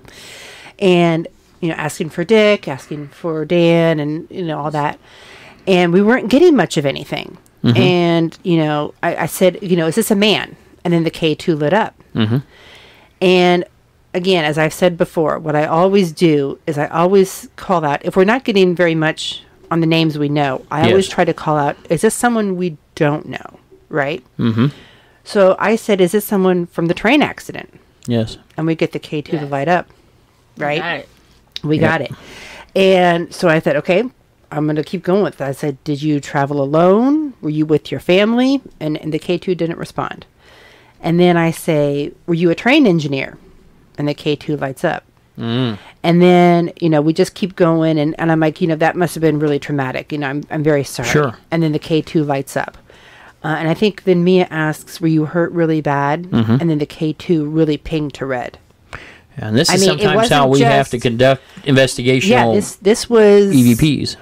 And, asking for Dick, asking for Dan, and, all that. And we weren't getting much of anything. And, I said, is this a man? And then the K2 lit up. And again, as I've said before, what I always do is I always call out, if we're not getting very much on the names we know, I always try to call out, is this someone we don't know? Right? So I said, is this someone from the train accident? Yes. And we get the K2 to light up. Right? Got it. We got it. And so I said, okay, I'm going to keep going with that. I said, did you travel alone? Were you with your family? And the K2 didn't respond. And then I say, were you a train engineer? And the K2 lights up. And then, we just keep going. And I'm like, that must have been really traumatic. I'm very sorry. Sure. And then the K2 lights up. And I think then Mia asks, were you hurt really bad? And then the K2 really pinged to red. And this is sometimes how we have to conduct investigational this was EVPs.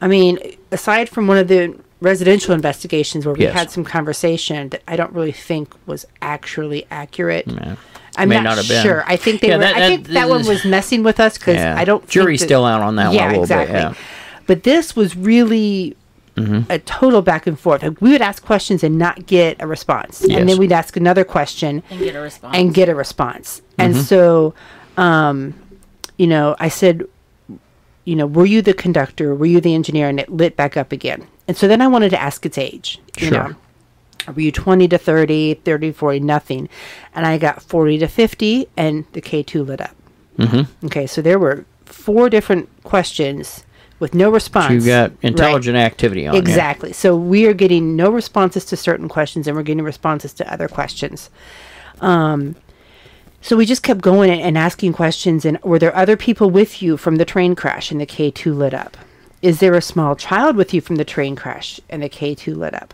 I mean, aside from one of the residential investigations where we had some conversation that I don't really think was actually accurate. Yeah. I'm not sure. I think they were. I think that one was messing with us because I don't. Jury's still out on that one a little exactly. bit. Yeah, but this was really a total back and forth. Like, we would ask questions and not get a response, and then we'd ask another question and get a response. And so, I said, were you the conductor? Were you the engineer? And it lit back up again. And so then I wanted to ask its age. Sure. Were you 20 to 30, 30 to 40, nothing? And I got 40 to 50, and the K2 lit up. Okay, so there were 4 different questions with no response. So you got intelligent activity on. Exactly. So we are getting no responses to certain questions, and we're getting responses to other questions. So we just kept going and asking questions. And were there other people with you from the train crash? And the K2 lit up. Is there a small child with you from the train crash? And the K2 lit up.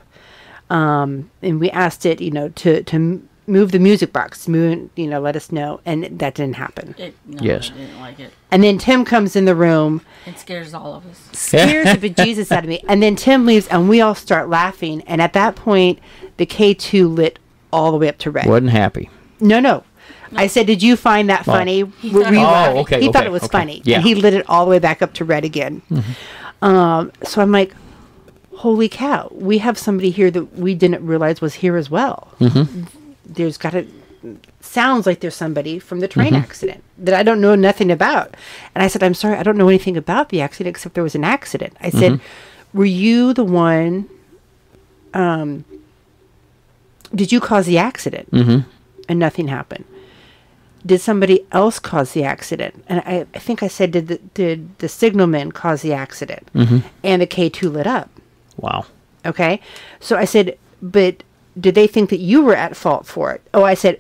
And we asked it, to move the music box, let us know. And that didn't happen. Yes. I didn't like it. And then Tim comes in the room. It scares all of us. Scares the bejesus out of me. And then Tim leaves, and we all start laughing. And at that point, the K2 lit all the way up to red. Wasn't happy. No. I said, did you find that funny? He thought it was funny. Yeah. And he lit it all the way back up to red again. So I'm like, holy cow, we have somebody here that we didn't realize was here as well. There's sounds like there's somebody from the train accident that I don't know nothing about. And I said, I'm sorry, I don't know anything about the accident except there was an accident. I said, were you the one, did you cause the accident? And nothing happened. Did somebody else cause the accident? And I think I said, did the signalman cause the accident? And the K2 lit up. Wow. Okay. So I said, but did they think that you were at fault for it? Oh, I said,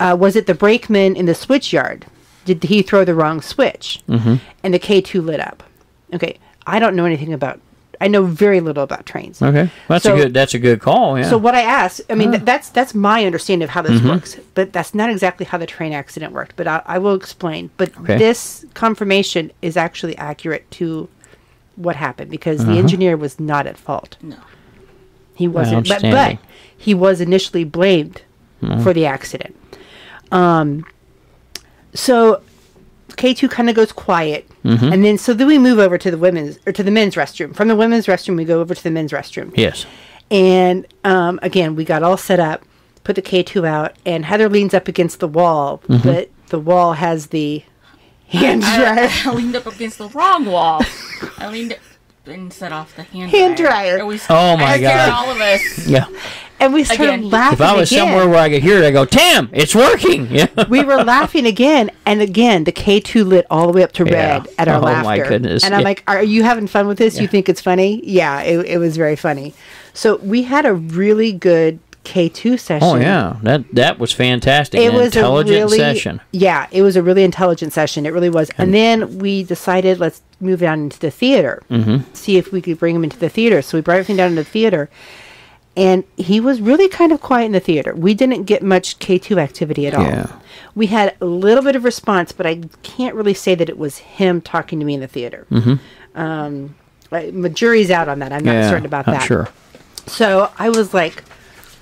was it the brakeman in the switch yard? Did he throw the wrong switch? And the K2 lit up. Okay. I don't know anything about, I know very little about trains. Okay. That's a good call. Yeah. So what I asked, I mean, that's my understanding of how this works, but that's not exactly how the train accident worked, but I will explain. But this confirmation is actually accurate to what happened because the engineer was not at fault. No. He wasn't, but he was initially blamed for the accident. So K2 kind of goes quiet, and then then we move over to the men's restroom. From the women's restroom, we go over to the men's restroom. Yes. And again, we got all set up, put the K2 out, and Heather leans up against the wall, but the wall has the hand dryer. I leaned up against the wrong wall. I leaned up and set off the hand dryer. Oh my God! All of us. Yeah. And we started laughing. If I was somewhere where I could hear it, I go, Tim, it's working. Yeah. We were laughing again, and again, the K2 lit all the way up to red at our laughter. Oh my goodness! And I'm like, "Are you having fun with this? You think it's funny? Yeah, it was very funny." So we had a really good K2 session. Oh yeah, that was fantastic. It An was intelligent session. Yeah, it was a really intelligent session. It really was. And then we decided, let's move down into the theater. See if we could bring him into the theater. So we brought everything down into the theater. And he was really kind of quiet in the theater. We didn't get much K2 activity at all. Yeah. We had a little bit of response, but I can't really say that it was him talking to me in the theater. My jury's out on that. I'm not certain about that. Sure. So I was like,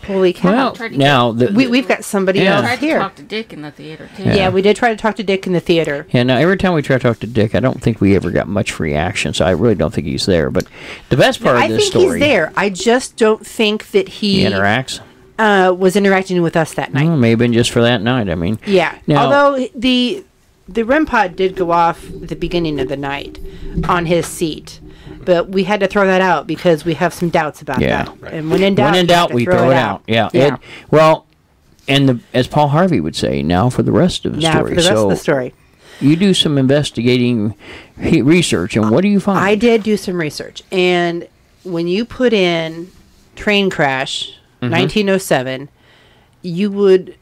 holy cow. Well, now We've got somebody Yeah. else tried to here. talk to Dick in the theater, too. Yeah, we did try to talk to Dick in the theater. Yeah, now every time we try to talk to Dick, I don't think we ever got much reaction, so I really don't think he's there. But the best part I of this think story... he's there. I just don't think that He interacts? was interacting with us that night. Well, maybe just for that night, I mean. Yeah. Now, Although the REM pod did go off at the beginning of the night on his seat. But we had to throw that out because we have some doubts about that. Right. And when in doubt, we throw it out. Yeah. Well, and as Paul Harvey would say, now for the rest of the now story. for the rest of the story. You do some investigating research, and what do you find? I did do some research. And when you put in train crash, 1907, you would,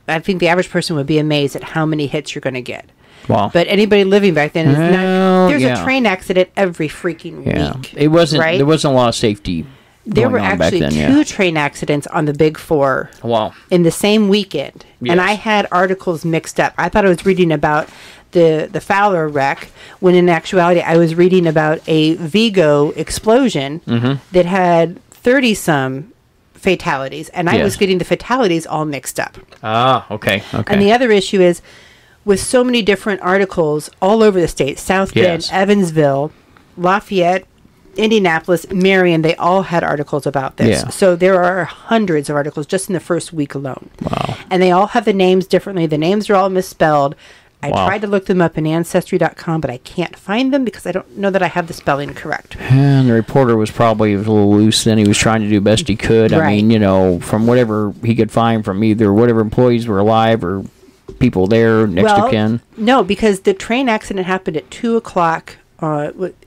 I think the average person would be amazed at how many hits you're going to get. Wow. But anybody living back then is Well, not. There's yeah. a train accident every freaking week. It wasn't. right? There wasn't a lot of safety. There were going on back actually then, two train accidents on the Big Four Wow. in the same weekend, and Yes. I had articles mixed up. I thought I was reading about the Fowler wreck, when in actuality I was reading about a Vigo explosion that had 30-some fatalities, and I Yes. was getting the fatalities all mixed up. Ah, okay. And the other issue is, with so many different articles all over the state, South Bend, Yes. Evansville, Lafayette, Indianapolis, Marion, they all had articles about this. Yeah. So there are hundreds of articles just in the first week alone. Wow. And they all have the names differently. The names are all misspelled. I Wow. tried to look them up in Ancestry.com, but I can't find them because I don't know that I have the spelling correct. And the reporter was probably a little loose then. He was trying to do best he could. I Right. mean, from whatever he could find from either whatever employees were alive or people there next to kin. No, because the train accident happened at 2 o'clock,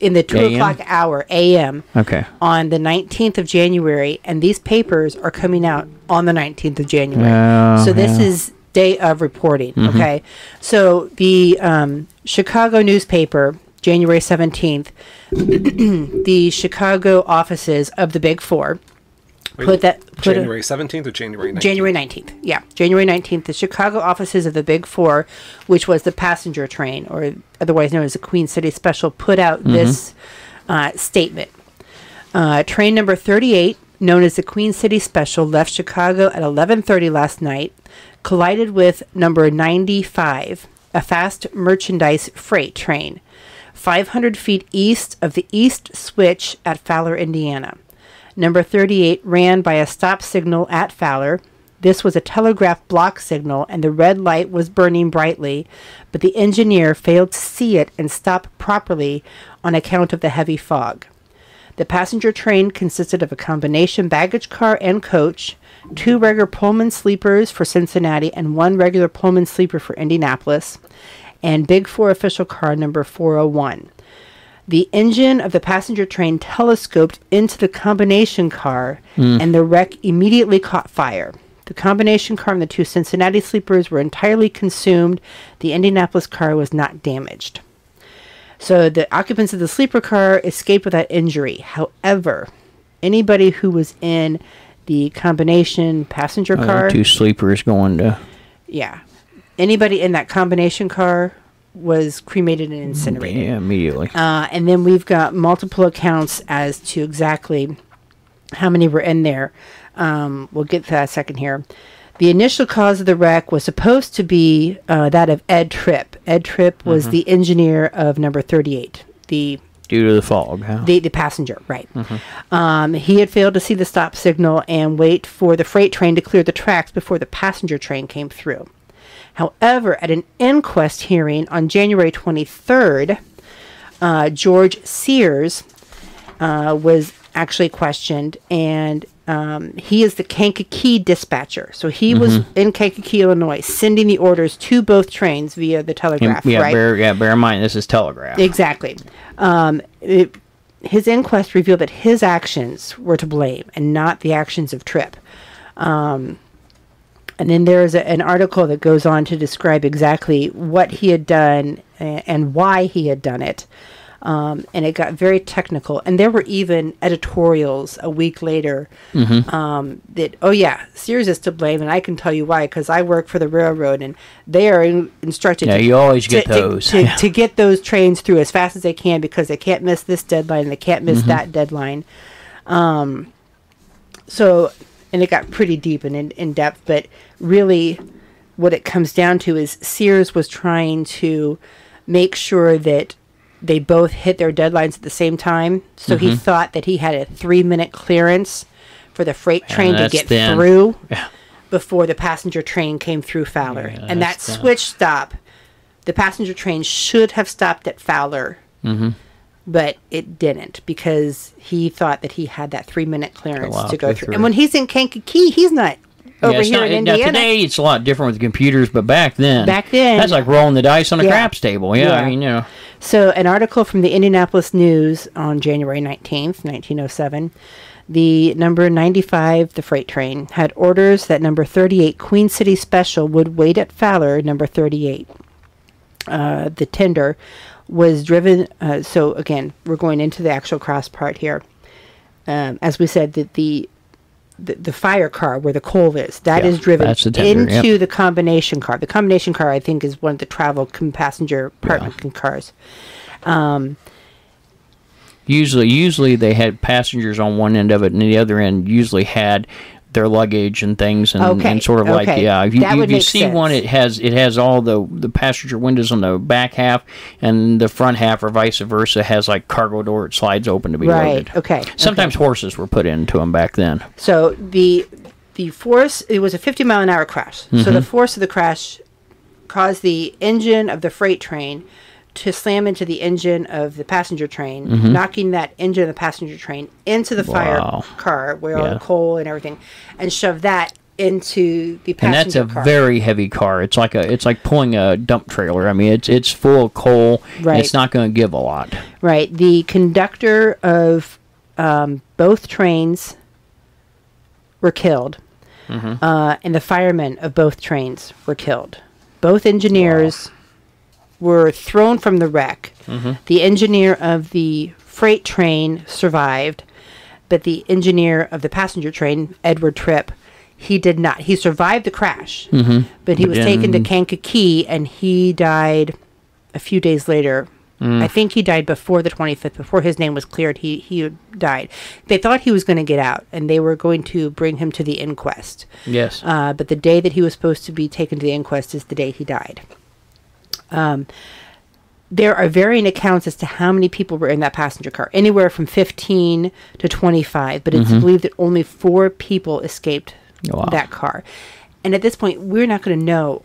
in the 2 AM? o'clock hour, a.m., Okay. on the 19th of January, and these papers are coming out on the 19th of January. Oh, So this yeah. is day of reporting, okay? So the Chicago newspaper, January 17th, the Chicago offices of the Big Four, January 17th or January 19th? January 19th. Yeah, January 19th. The Chicago offices of the Big Four, which was the passenger train, or otherwise known as the Queen City Special, put out this statement. Train number 38, known as the Queen City Special, left Chicago at 11:30 last night, collided with number 95, a fast merchandise freight train, 500 feet east of the East Switch at Fowler, Indiana. Number 38 ran by a stop signal at Fowler. This was a telegraph block signal, and the red light was burning brightly, but the engineer failed to see it and stop properly on account of the heavy fog. The passenger train consisted of a combination baggage car and coach, 2 regular Pullman sleepers for Cincinnati and 1 regular Pullman sleeper for Indianapolis, and Big Four official car number 401. The engine of the passenger train telescoped into the combination car, and the wreck immediately caught fire. The combination car and the 2 Cincinnati sleepers were entirely consumed. The Indianapolis car was not damaged. So the occupants of the sleeper car escaped without injury. However, anybody who was in the combination passenger car, 2 sleepers going to... yeah, anybody in that combination car was cremated and incinerated. Yeah, immediately. And then we've got multiple accounts as to exactly how many were in there. We'll get to that in a second here. The initial cause of the wreck was supposed to be that of Ed Tripp. Ed Tripp was the engineer of number 38, Due to the fog, huh? the passenger, right. He had failed to see the stop signal and wait for the freight train to clear the tracks before the passenger train came through. However, at an inquest hearing on January 23rd, George Sears was actually questioned, and he is the Kankakee dispatcher. So he was in Kankakee, Illinois, sending the orders to both trains via the telegraph, right? Bear in mind, this is telegraph. Exactly. His inquest revealed that his actions were to blame and not the actions of Tripp. And then there's an article that goes on to describe exactly what he had done and why he had done it. And it got very technical. And there were even editorials a week later that, oh yeah, Sears is to blame, and I can tell you why, because I work for the railroad, and they are instructed you always get those. To get those trains through as fast as they can, because they can't miss this deadline, and they can't miss that deadline. So, and it got pretty deep and in depth, but really what it comes down to is Sears was trying to make sure that they both hit their deadlines at the same time. So he thought that he had a 3-minute clearance for the freight train to get through before the passenger train came through Fowler. And that switch stop, the passenger train should have stopped at Fowler. But it didn't, because he thought that he had that 3-minute clearance to go through. And when he's in Kankakee, he's not over here in Indiana. Today it's a lot different with computers, but back then, that's like rolling the dice on a craps table. I mean, you know. So an article from the Indianapolis News on January 19th, 1907, the number 95, the freight train, had orders that number 38 Queen City Special would wait at Fowler, number 38. The tender was driven, so again, we're going into the actual cross part here. As we said, that the fire car where the coal is, that is driven into the combination car. The combination car, I think, is one of the travel passenger apartment cars. Usually they had passengers on one end of it, and the other end usually had their luggage and things, and sort of like, if you see sense. One, it has all the passenger windows on the back half, and the front half, or vice versa, has like cargo door. It slides open to be loaded. Sometimes horses were put into them back then. So the force, it was a 50-mile-an-hour crash. So the force of the crash caused the engine of the freight train to slam into the engine of the passenger train, knocking that engine of the passenger train into the fire car where all the coal and everything, and shove that into the passenger car. And that's a very heavy car. It's like pulling a dump trailer. I mean, it's full of coal. Right. It's not going to give a lot. Right. The conductor of both trains were killed, and the firemen of both trains were killed. Both engineers were thrown from the wreck. The engineer of the freight train survived, but the engineer of the passenger train, Edward Tripp, he did not. He survived the crash, but he was taken to Kankakee, and he died a few days later. I think he died before the 25th, before his name was cleared. He died. They thought he was going to get out, and they were going to bring him to the inquest. Yes. But the day that he was supposed to be taken to the inquest is the day he died. There are varying accounts as to how many people were in that passenger car, anywhere from 15 to 25, but it's believed that only 4 people escaped that car. And at this point, we're not going to know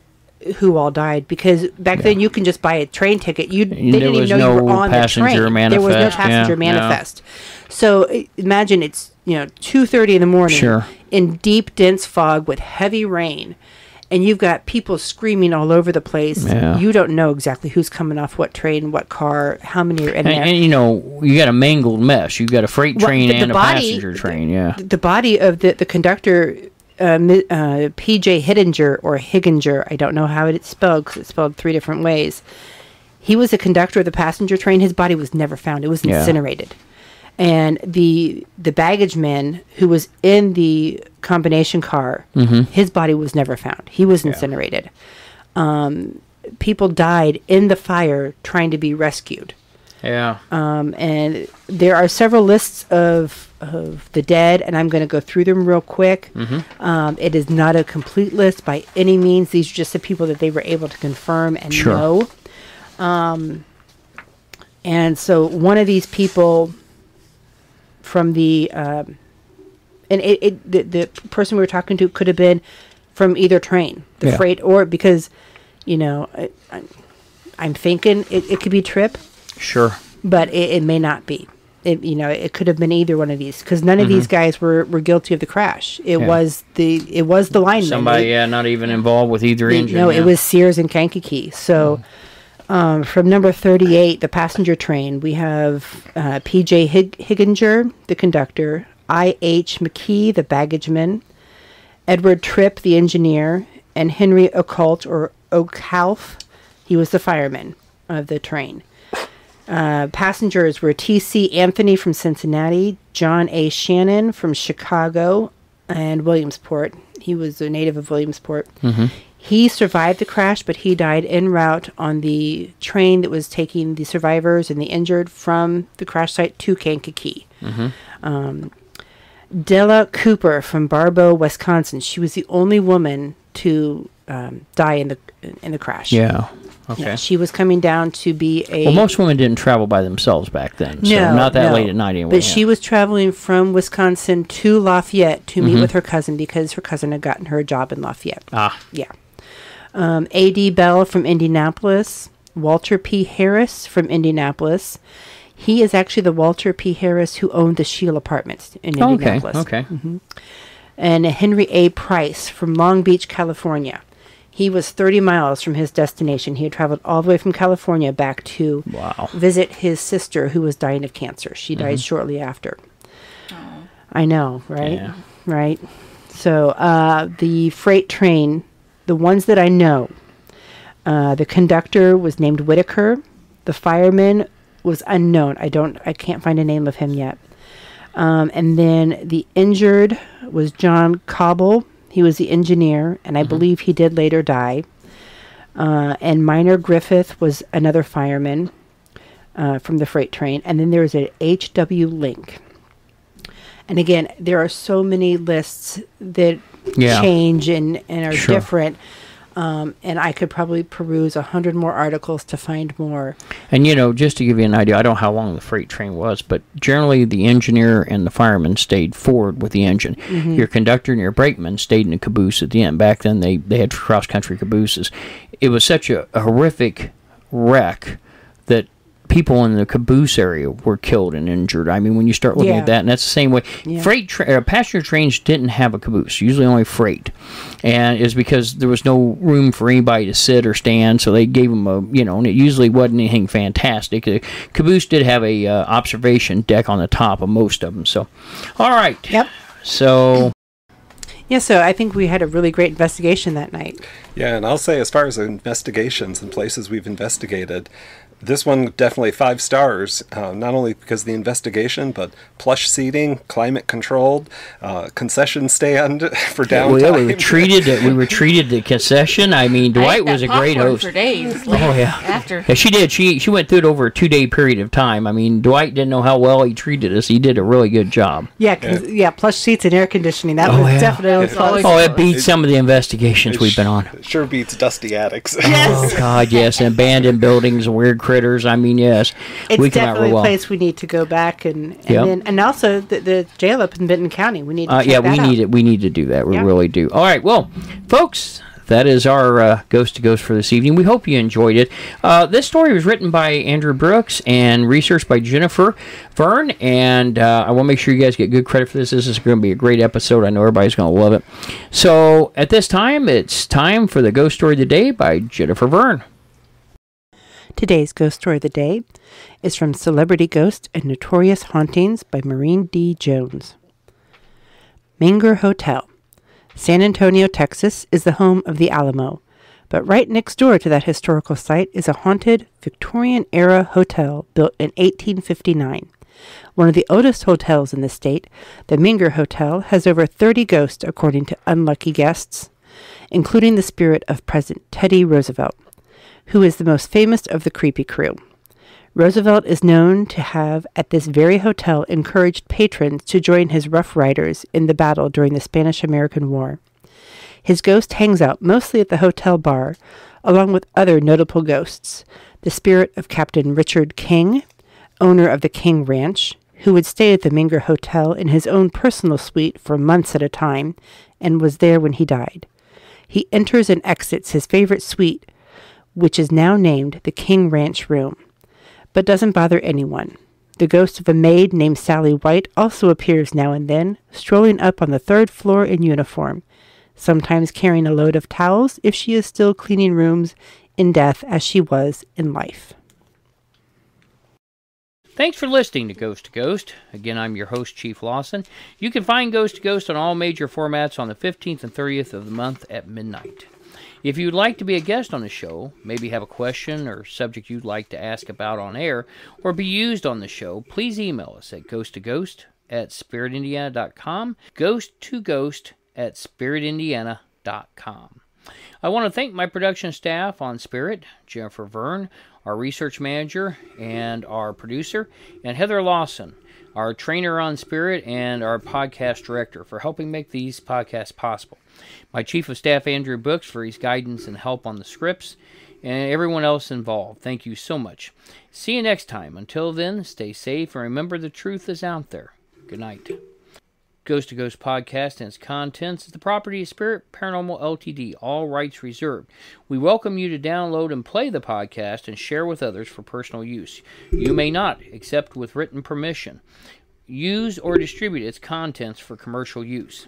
who all died, because back then you can just buy a train ticket. They didn't even know you were on the train. Manifest. There was no passenger manifest. So imagine it's 2:30 in the morning in deep, dense fog with heavy rain. And you've got people screaming all over the place. You don't know exactly who's coming off what train, what car, how many are in there. And you got a mangled mess. You've got a freight train and a passenger train. The body of the conductor, P.J. Hittinger, or Higginger, I don't know how it's spelled, because it's spelled 3 different ways. He was a conductor of the passenger train. His body was never found. It was incinerated. And the baggage man who was in the combination car, his body was never found. He was incinerated. People died in the fire trying to be rescued. And there are several lists of the dead, and I'm going to go through them real quick. It is not a complete list by any means. These are just the people that they were able to confirm and know. And so one of these people from the the person we were talking to could have been from either train, the freight, or because I'm thinking it could be Tripp, but it may not be. It could have been either one of these, because none of these guys were guilty of the crash. It was the lineman. Somebody not even involved with either engine. No, it was Sears and Kankakee. So. From number 38, the passenger train, we have P.J. Higginger, the conductor, I.H. McKee, the baggageman, Edward Tripp, the engineer, and Henry Occult, or Oakhalf, he was the fireman of the train. Passengers were T.C. Anthony from Cincinnati, John A. Shannon from Chicago, and Williamsport. He was a native of Williamsport. Mm-hmm. He survived the crash, but he died en route on the train that was taking the survivors and the injured from the crash site to Kankakee. Mm-hmm. Della Cooper from Barbeau, Wisconsin. She was the only woman to die in the crash. Yeah. Okay. Yeah, she was coming down to be a... Well, most women didn't travel by themselves back then, so not that late at night anyway. But she was traveling from Wisconsin to Lafayette to meet with her cousin because her cousin had gotten her a job in Lafayette. Ah. Yeah. A.D. Bell from Indianapolis. Walter P. Harris from Indianapolis. He is actually the Walter P. Harris who owned the Shield Apartments in Indianapolis. Okay. Mm-hmm. And Henry A. Price from Long Beach, California. He was 30 miles from his destination. He had traveled all the way from California back to visit his sister who was dying of cancer. She died shortly after. Oh. I know, right? Yeah. Right. So the freight train, the ones that I know, the conductor was named Whitaker. The fireman was unknown. I can't find a name of him yet. And then the injured was John Cobble. He was the engineer, and I believe he did later die. And Minor Griffith was another fireman from the freight train. And then there was a H.W. Link. And again, there are so many lists that change and are different. And I could probably peruse 100 more articles to find more. And, just to give you an idea, I don't know how long the freight train was, but generally the engineer and the fireman stayed forward with the engine. Mm-hmm. Your conductor and your brakeman stayed in the caboose at the end. Back then, they had cross-country cabooses. It was such a horrific wreck that people in the caboose area were killed and injured. I mean, when you start looking at that, and that's the same way. Yeah. Passenger trains didn't have a caboose, usually only freight. And it's because there was no room for anybody to sit or stand, so they gave them and it usually wasn't anything fantastic. The caboose did have a observation deck on the top of most of them. So, all right. Yep. So... Yeah, so I think we had a really great investigation that night. Yeah, and I'll say as far as investigations and places we've investigated, this one definitely 5 stars, not only because of the investigation, but plush seating, climate controlled, concession stand for downtime. Well, yeah, we were treated the concession. I mean, Dwight was a great host. For days. After. Yeah, she did. She went through it over a 2-day period of time. I mean, Dwight didn't know how well he treated us. He did a really good job. Yeah, plush seats and air conditioning. That was definitely plus. It beats some of the investigations we've been on. It sure beats dusty attics. Yes. Oh, God, yes. And abandoned buildings and weird critters. I mean, yes. It's definitely a place we need to go back and also the jail up in Benton County. We need to check that out. We need to do that. We really do. All right. Well, folks, that is our Ghost to Ghost for this evening. We hope you enjoyed it. This story was written by Andrew Brooks and researched by Jennifer Verne, and I want to make sure you guys get good credit for this. This is going to be a great episode. I know everybody's going to love it. So at this time, it's time for the Ghost Story of the Day by Jennifer Verne. Today's Ghost Story of the Day is from Celebrity Ghost and Notorious Hauntings by Maureen D. Jones. Menger Hotel. San Antonio, Texas is the home of the Alamo, but right next door to that historical site is a haunted Victorian-era hotel built in 1859. One of the oldest hotels in the state, the Menger Hotel has over 30 ghosts according to unlucky guests, including the spirit of President Teddy Roosevelt, who is the most famous of the creepy crew. Roosevelt is known to have, at this very hotel, encouraged patrons to join his Rough Riders in the battle during the Spanish-American War. His ghost hangs out mostly at the hotel bar, along with other notable ghosts, the spirit of Captain Richard King, owner of the King Ranch, who would stay at the Menger Hotel in his own personal suite for months at a time, and was there when he died. He enters and exits his favorite suite, which is now named the King Ranch Room, but doesn't bother anyone. The ghost of a maid named Sally White also appears now and then, strolling up on the 3rd floor in uniform, sometimes carrying a load of towels if she is still cleaning rooms in death as she was in life. Thanks for listening to Ghost. Again, I'm your host, Chief Lawson. You can find Ghost to Ghost on all major formats on the 15th and 30th of the month at midnight. If you'd like to be a guest on the show, maybe have a question or subject you'd like to ask about on air or be used on the show, please email us at ghosttoghost@spiritindiana.com, ghosttoghost@spiritindiana.com. I want to thank my production staff on Spirit, Jennifer Verne, our research manager and our producer, and Heather Lawson, our trainer on Spirit and our podcast director, for helping make these podcasts possible. My chief of staff, Andrew Brooks, for his guidance and help on the scripts, and everyone else involved. Thank you so much. See you next time. Until then, stay safe and remember the truth is out there. Good night. Ghost to Ghost podcast and its contents is the property of Spirit Paranormal Ltd., all rights reserved. We welcome you to download and play the podcast and share with others for personal use. You may not, except with written permission, use or distribute its contents for commercial use.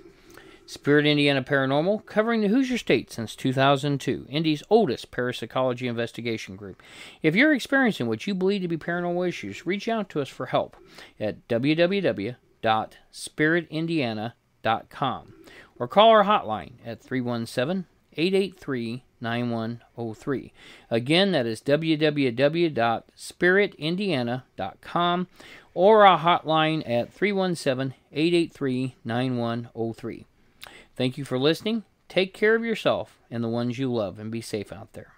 Spirit Indiana Paranormal, covering the Hoosier State since 2002, Indy's oldest parapsychology investigation group. If you're experiencing what you believe to be paranormal issues, reach out to us for help at www.spiritindiana.com or call our hotline at 317-883-9103. Again, that is www.spiritindiana.com or our hotline at 317-883-9103. Thank you for listening. Take care of yourself and the ones you love, and be safe out there.